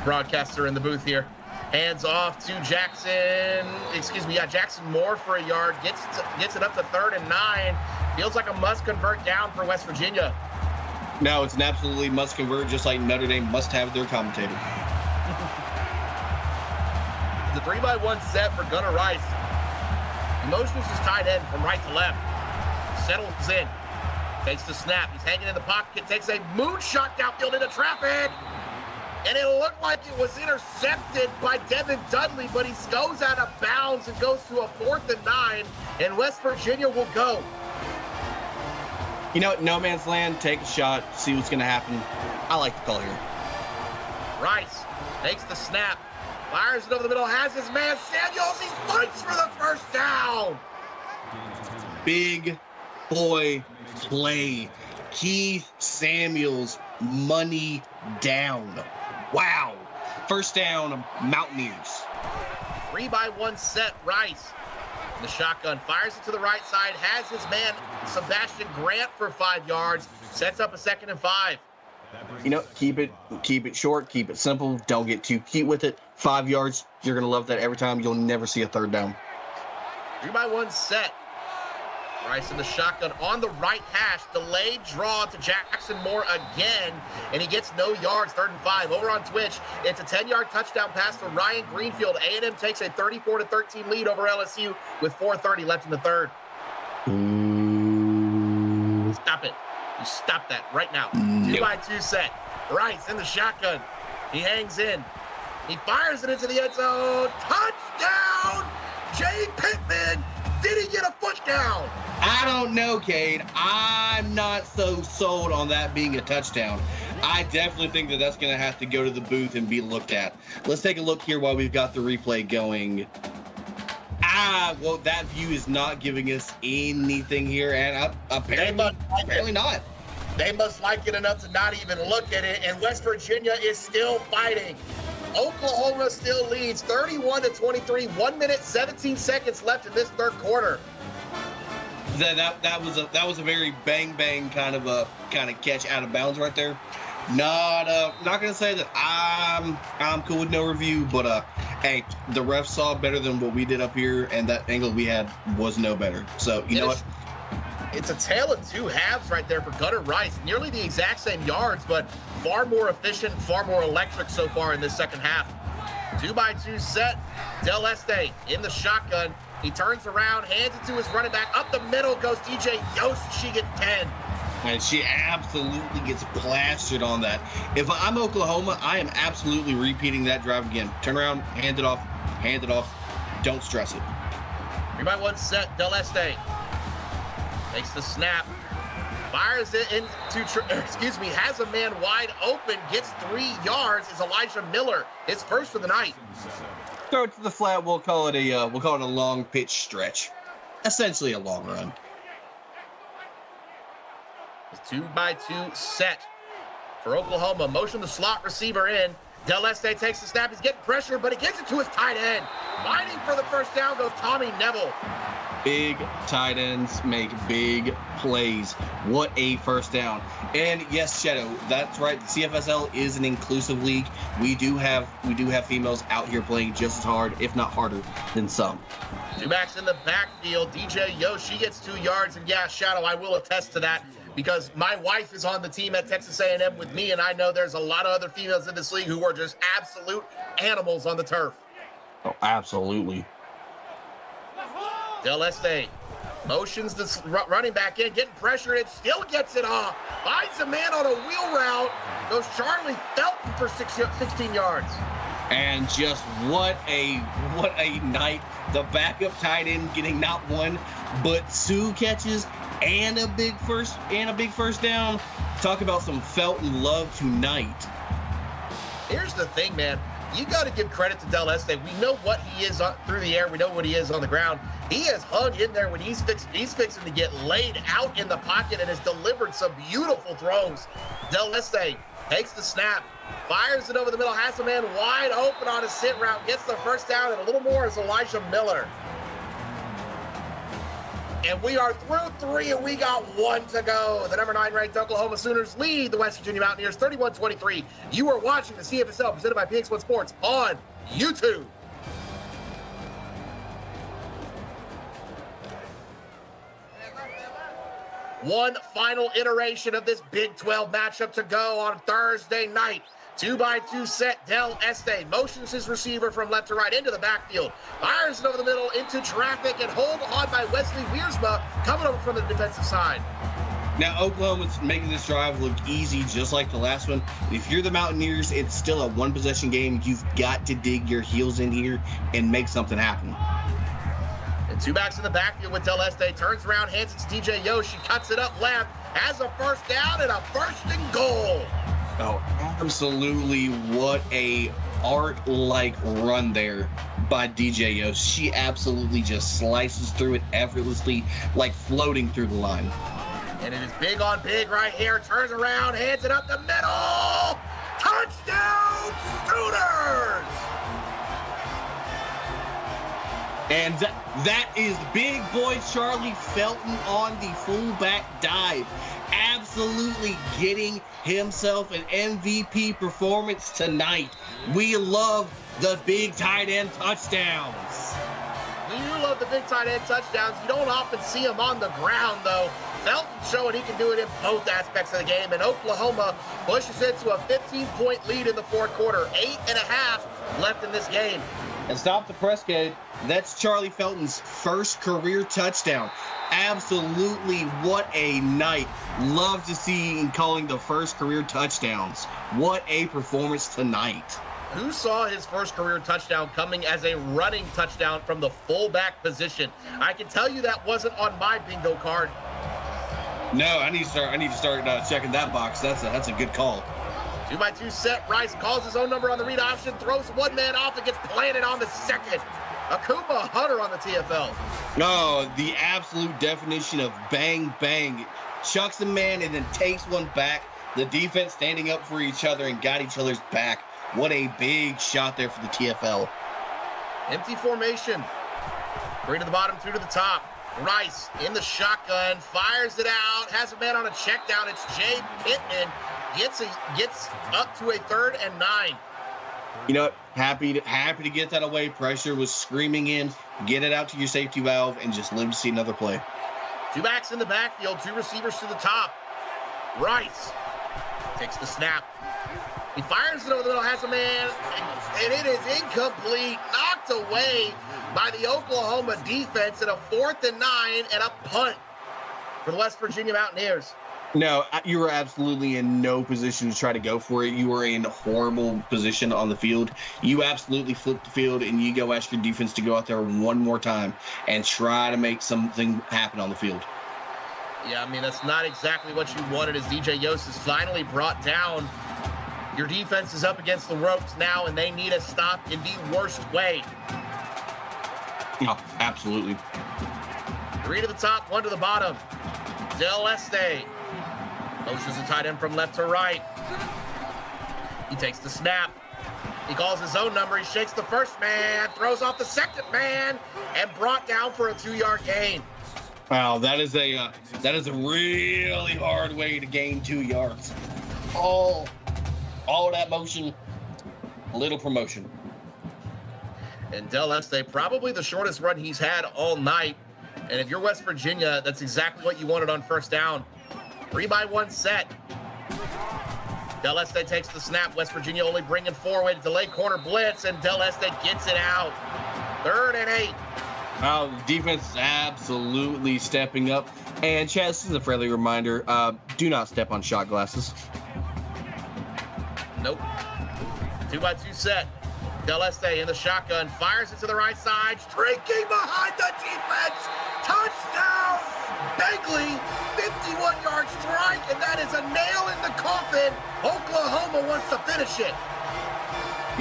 broadcaster in the booth here. Hands off to Jackson Moore for a yard. Gets it up to 3rd and 9. Feels like a must convert down for West Virginia. No, it's an absolutely must convert, just like Notre Dame must have their commentator. The 3-by-1 set for Gunnar Rice. He motions his tight end from right to left. Settles in. Takes the snap. He's hanging in the pocket. Takes a moonshot downfield into traffic. And it looked like it was intercepted by Devin Dudley, but he goes out of bounds and goes to a 4th and 9, and West Virginia will go. You know, no man's land, take a shot, see what's going to happen. I like the call here. Rice takes the snap, fires it over the middle, has his man Samuels, he fights for the first down. Big boy play. Keith Samuels, money down. Wow. First down, Mountaineers. 3-by-1 set, Rice. The shotgun fires it to the right side, has his man Sebastian Grant for 5 yards, sets up a 2nd and 5. You know, keep it short, keep it simple. Don't get too cute with it. 5 yards, you're going to love that every time. You'll never see a 3rd down. 3-by-1 set. Rice in the shotgun on the right hash. Delayed draw to Jackson Moore again, and he gets no yards, 3rd and 5. Over on Twitch, it's a 10-yard touchdown pass for Ryan Greenfield. A&M takes a 34-13 lead over LSU with 4:30 left in the 3rd. Stop it. You stop that right now. 2-by-2 set. Rice in the shotgun. He hangs in. He fires it into the end zone. Touchdown! Jay Pittman! Did he get a foot down? I don't know, Cade. I'm not so sold on that being a touchdown. I definitely think that's going to have to go to the booth and be looked at. Let's take a look here while we've got the replay going. Well, that view is not giving us anything here, and apparently not. They must like it enough to not even look at it, and West Virginia is still fighting. Oklahoma still leads 31-23, 1 minute, 17 seconds left in this 3rd quarter. That was a very bang kind of catch out of bounds right there. Not gonna say that I'm cool with no review, but Hey, the ref saw better than what we did up here, and that angle we had was no better. So, you know what? It's a tale of two halves right there for Gunnar Rice. Nearly the exact same yards, but far more efficient, far more electric so far in this second half. 2x2 set. Del Este in the shotgun. He turns around, hands it to his running back. Up the middle goes DJ Yost. She gets 10. And she absolutely gets plastered on that. If I'm Oklahoma, I am absolutely repeating that drive again. Turn around, hand it off. Don't stress it. 3x1 set. Del Este takes the snap, fires it into, has a man wide open, gets 3 yards. Is Elijah Miller, his first for the night. Throw it to the flat. We'll call it a long pitch stretch, essentially a long run. 2x2 set for Oklahoma. Motion the slot receiver in. Del Este takes the snap. He's getting pressure, but he gets it to his tight end. Fighting for the first down goes Tommy Neville. Big tight ends make big plays. What a first down. And yes, Shadow, that's right. The CFSL is an inclusive league. We do have females out here playing just as hard, if not harder, than some. 2 backs in the backfield. DJ Yost, she gets 2 yards. And yeah, Shadow, I will attest to that because my wife is on the team at Texas A&M with me, and I know there's a lot of other females in this league who are just absolute animals on the turf. Oh, absolutely. Del Este motions the running back in, getting pressure. It still gets it off. Finds a man on a wheel route. Goes Charlie Felton for 16 yards. And just what a night. The backup tight end getting not one, but 2 catches and a big first down. Talk about some Felton love tonight. Here's the thing, man. You got to give credit to Del Este. We know what he is through the air. We know what he is on the ground. He has hung in there when he's fixing to get laid out in the pocket and has delivered some beautiful throws. Del Este takes the snap, fires it over the middle, has a man wide open on a sit route, gets the first down, and a little more is Elijah Miller. And we are through 3, and we got 1 to go. The number 9 ranked Oklahoma Sooners lead the West Virginia Mountaineers 31-23. You are watching the CFSL presented by PX1 Sports on YouTube. One final iteration of this Big 12 matchup to go on Thursday night. 2x2 set. Del Este motions his receiver from left to right into the backfield. Fires it over the middle into traffic and hold on by Wesley Wiersma coming over from the defensive side. Now, Oklahoma's making this drive look easy just like the last one. If you're the Mountaineers, it's still a one-possession game. You've got to dig your heels in here and make something happen. And 2 backs in the backfield with Del Este. Turns around, hands it to DJ Yost. She cuts it up left, has a first down and a first and goal. Oh, absolutely. What a art-like run there by DJ Yost. She absolutely just slices through it effortlessly, like floating through the line. And it is big on big right here. Turns around, hands it up the middle. Touchdown, Sooners! And that is big boy Charlie Felton on the fullback dive. Absolutely getting himself an MVP performance tonight. We love the big tight end touchdowns. We do love the big tight end touchdowns. You don't often see him on the ground, though. Felton showing he can do it in both aspects of the game, and Oklahoma pushes it to a 15-point lead in the fourth quarter. 8.5 left in this game. And stop the press, kid. That's Charlie Felton's first career touchdown. Absolutely, what a night. Love to see him calling the first career touchdowns. What a performance tonight. Who saw his first career touchdown coming as a running touchdown from the fullback position? I can tell you that wasn't on my bingo card. No, I need to start checking that box. That's a good call. 2x2 set. Rice calls his own number on the read option, throws one man off and gets planted on the second. Akuma Hunter on the TFL. Oh, the absolute definition of bang, bang. Chucks a man and then takes one back. The defense standing up for each other and got each other's back. What a big shot there for the TFL. Empty formation. 3 to the bottom, 2 to the top. Rice in the shotgun, fires it out, has a man on a check down. It's Jay Pittman. Gets up to a 3rd and 9. You know what? Happy to get that away. Pressure was screaming in. Get it out to your safety valve and just live to see another play. Two backs in the backfield, two receivers to the top. Rice takes the snap. He fires it over the middle, has a man, and it is incomplete, knocked away by the Oklahoma defense at a 4th and 9 and a punt for the West Virginia Mountaineers. No, you were absolutely in no position to try to go for it. You were in a horrible position on the field. You absolutely flip the field, and you go ask your defense to go out there one more time and try to make something happen on the field. Yeah, I mean, that's not exactly what you wanted as DJ Yost is finally brought down. Your defense is up against the ropes now, and they need a stop in the worst way. Oh, absolutely. 3 to the top, 1 to the bottom. Del Este motions the tight end from left to right. He takes the snap. He calls his own number. He shakes the first man, throws off the second man, and brought down for a 2-yard gain. Wow, that is a really hard way to gain 2 yards. All that motion, little promotion. And Del Este, probably the shortest run he's had all night. And if you're West Virginia, that's exactly what you wanted on first down. 3-by-1 set. Del Este takes the snap. West Virginia only bringing 4 with delay corner blitz, and Del Este gets it out. 3rd and 8. Wow, the defense is absolutely stepping up. And Chad, this is a friendly reminder, do not step on shot glasses. Nope. 2-by-2 set. Del Este in the shotgun, fires it to the right side, streaking behind the defense. Touchdown! Begley, 51-yard strike, and that is a nail in the coffin. Oklahoma wants to finish it.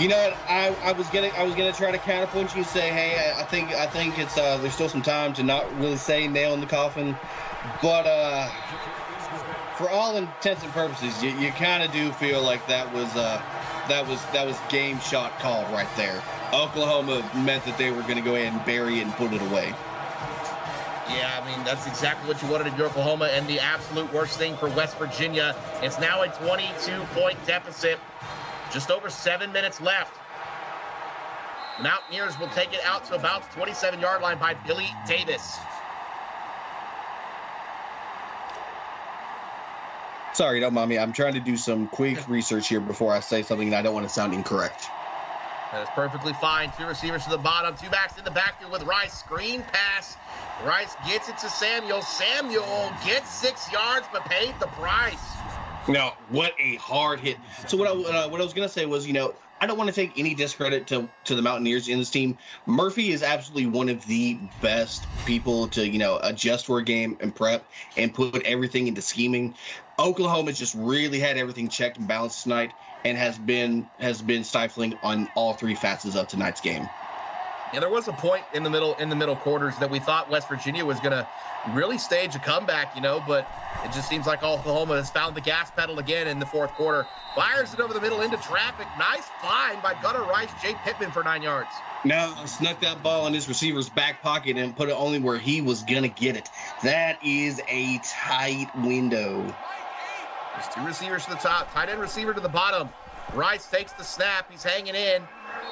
You know what? I was gonna try to counterpunch you and say, hey, I think it's there's still some time to not really say nail in the coffin, but for all intents and purposes, you kind of do feel like that was game shot called right there. Oklahoma meant that they were going to go ahead and bury it and put it away. Yeah, I mean, that's exactly what you wanted in Oklahoma, and the absolute worst thing for West Virginia. It's now a 22-point deficit. Just over 7 minutes left. Mountaineers will take it out to about the 27-yard line by Billy Davis. Sorry, don't mind me. I'm trying to do some quick research here before I say something that I don't want to sound incorrect. That is perfectly fine. 2 receivers to the bottom, 2 backs in the backfield with Rice. Screen pass. Rice gets it to Samuel. Samuel gets 6 yards but paid the price. No, what a hard hit. So what I was going to say was, I don't want to take any discredit to the Mountaineers in this team. Murphy is absolutely one of the best people to, adjust for a game and prep and put everything into scheming. Oklahoma's just really had everything checked and balanced tonight and has been stifling on all 3 facets of tonight's game. Yeah, there was a point in the middle quarters that we thought West Virginia was going to really stage a comeback, but it just seems like Oklahoma has found the gas pedal again in the 4th quarter. Fires it over the middle into traffic. Nice find by Gunnar Rice, Jay Pittman for 9 yards. No, snuck that ball in his receiver's back pocket and put it only where he was going to get it. That is a tight window. There's 2 receivers to the top, tight end receiver to the bottom. Rice takes the snap. He's hanging in.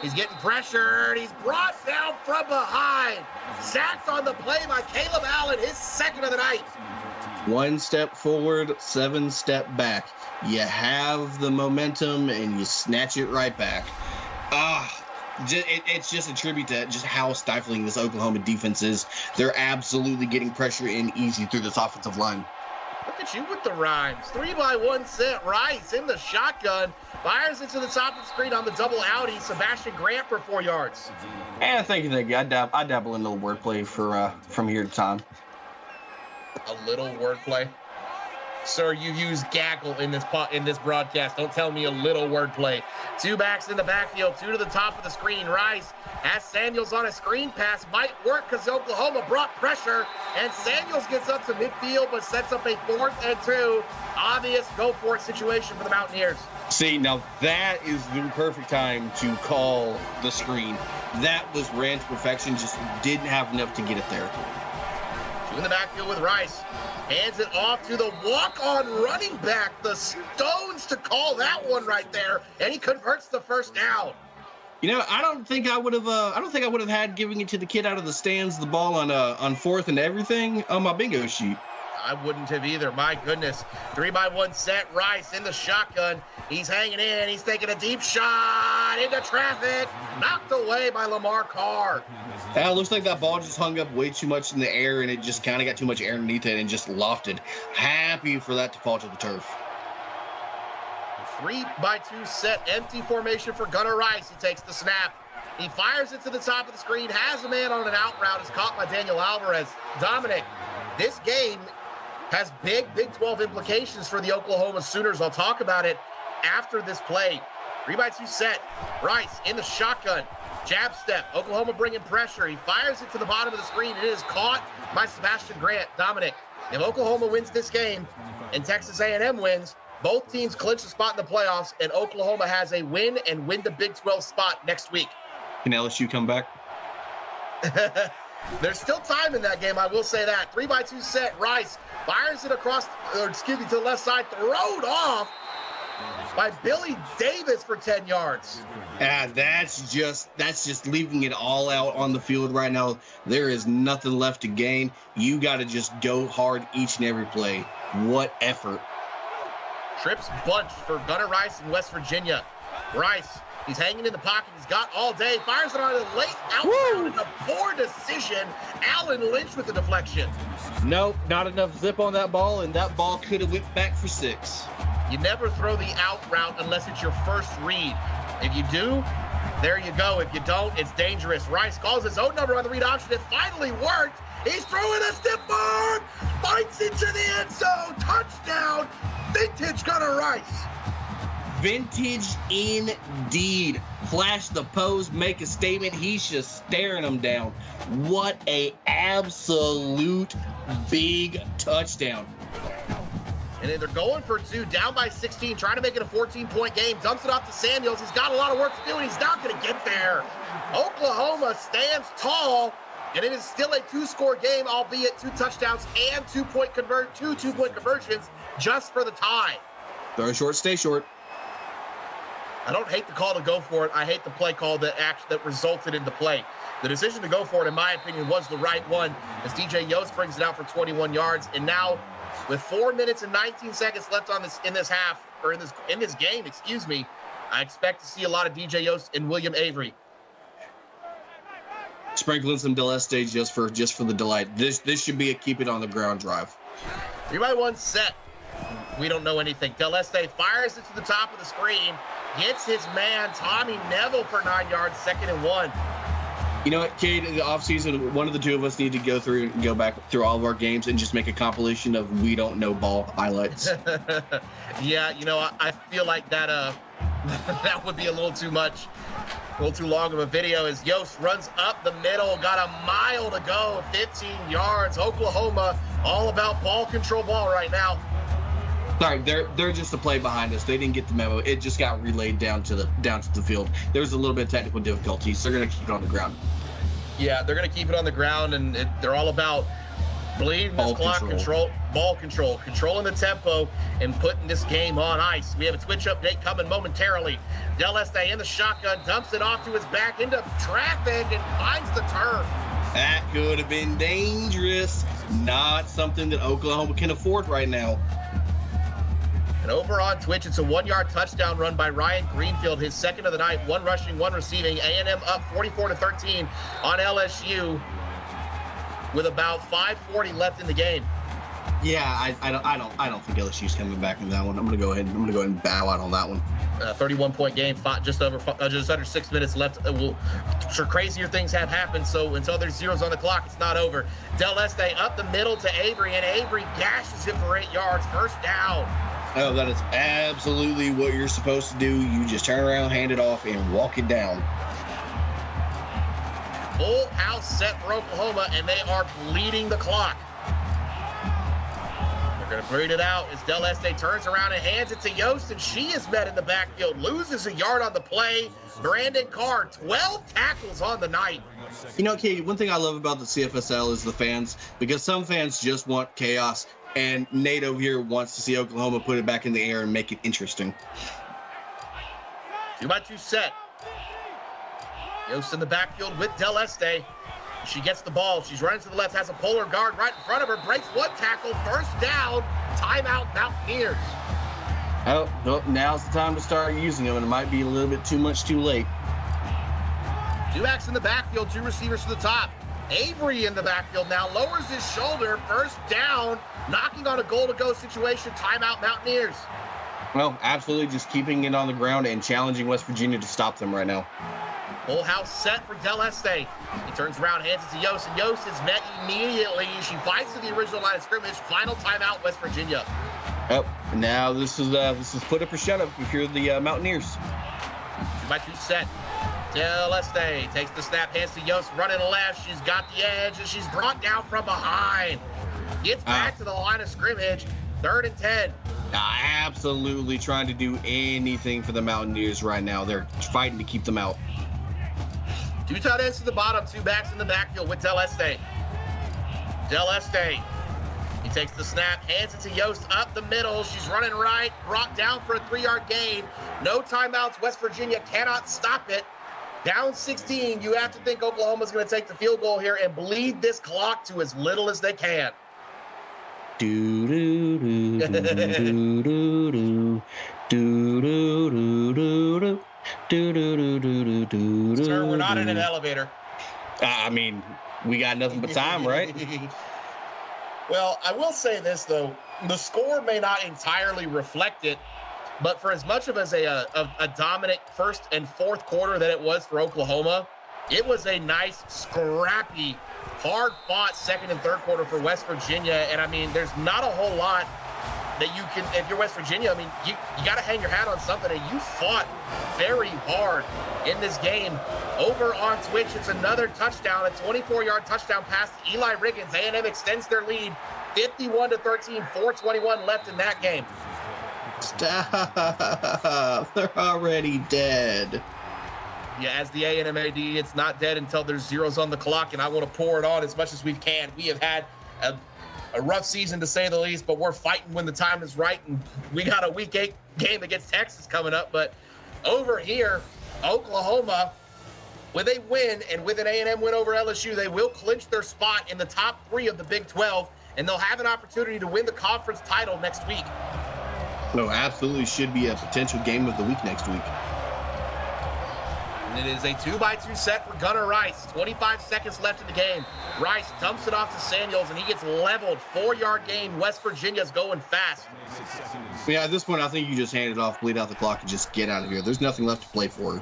He's getting pressured. He's brought down from behind. Sacked on the play by Caleb Allen, his 2nd of the night. 1 step forward, 7 step back. You have the momentum and you snatch it right back. It's just a tribute to just how stifling this Oklahoma defense is. They're absolutely getting pressure in easy through this offensive line. Look at you with the rhymes. 3-by-1 set. Rice in the shotgun. Fires it to the top of the screen on the double outie. Sebastian Grant for 4 yards. And thank you. I dabble in a little wordplay from here to time. A little wordplay? Sir, you use gaggle in this broadcast. Don't tell me a little wordplay. 2 backs in the backfield, 2 to the top of the screen. Rice, as Samuels on a screen pass, might work because Oklahoma brought pressure, and Samuels gets up to midfield but sets up a 4th and 2. Obvious go-for-it situation for the Mountaineers. See, now that is the perfect time to call the screen. That was ran to perfection, just didn't have enough to get it there. 2 in the backfield with Rice. Hands it off to the walk-on running back. The stones to call that one right there. And he converts the first down. You know, I don't think I would have had giving it to the kid out of the stands the ball on fourth and everything on my bingo sheet. I wouldn't have either. My goodness. 3-by-1 set. Rice in the shotgun. He's hanging in. He's taking a deep shot into traffic. Knocked away by Lamar Carr. It looks like that ball just hung up way too much in the air, and it just kind of got too much air underneath it and just lofted. Happy for that to fall to the turf. 3-by-2 set. Empty formation for Gunnar Rice. He takes the snap. He fires it to the top of the screen. Has a man on an out route. Is caught by Daniel Alvarez. Dominic, this game has big Big 12 implications for the Oklahoma Sooners. I'll talk about it after this play. 3-by-2 set. Rice in the shotgun. Jab step. Oklahoma bringing pressure. He fires it to the bottom of the screen. It is caught by Sebastian Grant. Dominic, if Oklahoma wins this game and Texas A&M wins, both teams clinch a spot in the playoffs, and Oklahoma has a win and win the Big 12 spot next week. Can LSU come back? There's still time in that game, I will say that. 3-by-2 set. Rice fires it to the left side, thrown off by Billy Davis for 10 yards. That's just leaving it all out on the field right now. There is nothing left to gain. You got to just go hard each and every play. What effort. Trips bunch for Gunnar Rice in West Virginia. Rice, he's hanging in the pocket. He's got all day. Fires it on a late out route. It's a poor decision. Allen Lynch with the deflection. Nope, not enough zip on that ball, and that ball could have whipped back for 6. You never throw the out route unless it's your first read. If you do, there you go. If you don't, it's dangerous. Rice calls his own number on the read option. It finally worked. He's throwing a stiff arm. Bites into the end zone. Touchdown. Vintage Gunnar Rice. Vintage indeed. Flash the pose, make a statement. He's just staring them down. What a absolute big touchdown. And they're going for 2, down by 16, trying to make it a 14-point game. Dumps it off to Samuels. He's got a lot of work to do, and he's not going to get there. Oklahoma stands tall, and it is still a 2-score game, albeit 2 touchdowns and 2-point conversions just for the tie. Throw short, stay short. I don't hate the call to go for it. I hate the play call that resulted in the play. The decision to go for it, in my opinion, was the right one, as DJ Yost brings it out for 21 yards. And now, with 4 minutes and 19 seconds left in this game, I expect to see a lot of DJ Yost and William Avery. Sprinkling some Deleste just for the delight. This should be a keep it on the ground drive. 3-by-1 set. We don't know anything. Deleste fires it to the top of the screen. Gets his man, Tommy Neville, for 9 yards, 2nd and 1. You know what, Cade, in the offseason, one of the two of us need to go back through all of our games and just make a compilation of we don't know ball highlights. Yeah, I feel like that that would be a little too much, a little too long of a video, as Yost runs up the middle, got a mile to go, 15 yards. Oklahoma all about ball control right now. Sorry, they're just a play behind us. They didn't get the memo. It just got relayed down to the field. There's a little bit of technical difficulties. They're going to keep it on the ground. Yeah, they're going to keep it on the ground, and they're all about bleeding this clock, ball control, controlling the tempo, and putting this game on ice. We have a Twitch update coming momentarily. Deleste in the shotgun, dumps it off to his back into traffic, and finds the turf. That could have been dangerous. Not something that Oklahoma can afford right now. And over on Twitch, it's a 1-yard touchdown run by Ryan Greenfield, his 2nd of the night, 1 rushing, 1 receiving. A&M up 44-13 on LSU with about 5:40 left in the game. Yeah, I don't think LSU's coming back in that one. I'm gonna go ahead and bow out on that one. 31-point game, just under 6 minutes left. Sure, crazier things have happened. So until there's zeros on the clock, it's not over. Deleste up the middle to Avery, and Avery gashes him for 8 yards. First down. Oh, that is absolutely what you're supposed to do. You just turn around, hand it off, and walk it down. Full house set for Oklahoma, and they are bleeding the clock. They're going to bleed it out as Deleste turns around and hands it to Yost, and she is met in the backfield. Loses a yard on the play. Brandon Carr, 12 tackles on the night. You know, Katie, one thing I love about the CFSL is the fans, because some fans just want chaos. And Nate over here wants to see Oklahoma put it back in the air and make it interesting. 2-by-2 set. Yost in the backfield with Del Este. She gets the ball. She's running to the left, has a polar guard right in front of her, breaks one tackle, first down, timeout Mountaineers. Oh, well, now's the time to start using them, and it might be a little bit too much too late. Two backs in the backfield, two receivers to the top. Avery in the backfield now, lowers his shoulder, first down, knocking on a goal-to-go situation, timeout Mountaineers. Well, absolutely just keeping it on the ground and challenging West Virginia to stop them right now. Full house set for Del Este. He turns around, hands it to Yost, and Yost is met immediately. She fights to the original line of scrimmage. Final timeout, West Virginia. Oh, now this is put up or shut up if you're the Mountaineers. 2x2 set. Del Este takes the snap, hands to Yost, running left. She's got the edge, and she's brought down from behind. Gets back to the line of scrimmage. 3rd and 10. Absolutely trying to do anything for the Mountaineers right now. They're fighting to keep them out. Two tight ends to the bottom, two backs in the backfield with Del Este. Del Este. He takes the snap, hands it to Yost up the middle. She's running right, brought down for a 3-yard gain. No timeouts. West Virginia cannot stop it. Down 16. You have to think Oklahoma's going to take the field goal here and bleed this clock to as little as they can. Do do do do do do do do do do do. Sir, we're not in an elevator. I mean, we got nothing but time, right? Well, I will say this, though. The score may not entirely reflect it, but for as much of as a dominant first and fourth quarter that it was for Oklahoma, it was a nice, scrappy, hard-fought second and third quarter for West Virginia. And, I mean, there's not a whole lot that you can, if you're West Virginia, I mean, you got to hang your hat on something, and you fought very hard in this game. Over on Twitch, it's another touchdown, a 24-yard touchdown pass to Eli Riggins. A&M extends their lead, 51-13, 4:21 left in that game. Stop. They're already dead. Yeah, as the A&M AD, it's not dead until there's zeros on the clock, and I want to pour it on as much as we can. We have had a rough season, to say the least, but we're fighting when the time is right, and we got a Week 8 game against Texas coming up. But over here, Oklahoma, with a win and with an A&M win over LSU, they will clinch their spot in the top 3 of the Big 12, and they'll have an opportunity to win the conference title next week. No, absolutely should be a potential game of the week next week. And it is a 2x2 set for Gunnar Rice. 25 seconds left in the game. Rice dumps it off to Samuels, and he gets leveled. 4-yard gain. West Virginia's going fast. Yeah, at this point, I think you just hand it off, bleed out the clock, and just get out of here. There's nothing left to play for.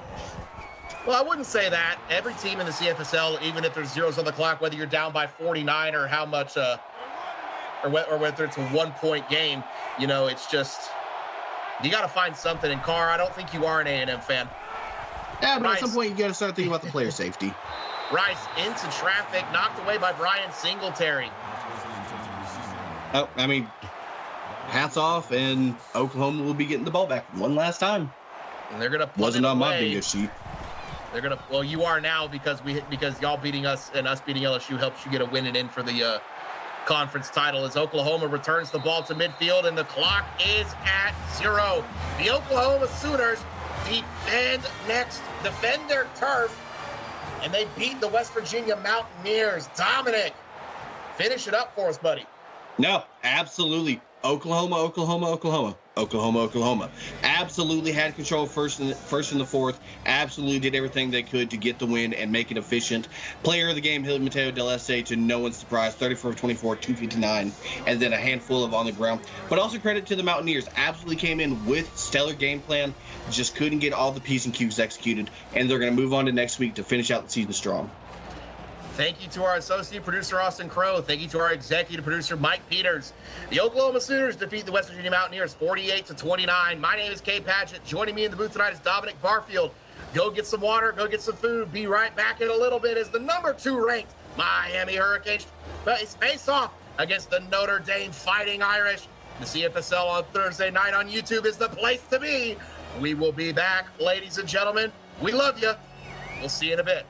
Well, I wouldn't say that. Every team in the CFSL, even if there's zeros on the clock, whether you're down by 49 or how much, or whether it's a 1-point game, you know, it's just, you got to find something. And Carr, I don't think you are an A&M fan. Yeah, but Rice. At some point, you got to start thinking about the player safety. Rice into traffic, knocked away by Brian Singletary. Oh, I mean, hats off, and Oklahoma will be getting the ball back one last time. And they're going to punt Wasn't it on my away. bingo sheet. They're going to, well, you are now because y'all beating us and us beating LSU helps you get a win and in for the conference title as Oklahoma returns the ball to midfield and the clock is at 0. The Oklahoma Sooners defend their turf, and they beat the West Virginia Mountaineers. Dominic, finish it up for us, buddy. No, absolutely. Oklahoma. Absolutely had control first in the fourth. Absolutely did everything they could to get the win and make it efficient. Player of the game, Hilly Mateo Del Este, to no one's surprise, 34 of 24, 259, and then a handful of on the ground. But also credit to the Mountaineers. Absolutely came in with stellar game plan, just couldn't get all the P's and Q's executed, and they're going to move on to next week to finish out the season strong. Thank you to our associate producer, Austin Crow. Thank you to our executive producer, Mike Peters. The Oklahoma Sooners defeat the West Virginia Mountaineers 48-29. My name is Kay Padgett. Joining me in the booth tonight is Dominic Barfield. Go get some water, go get some food. Be right back in a little bit as the number 2 ranked Miami Hurricanes face off against the Notre Dame Fighting Irish. The CFSL on Thursday night on YouTube is the place to be. We will be back, ladies and gentlemen. We love you. We'll see you in a bit.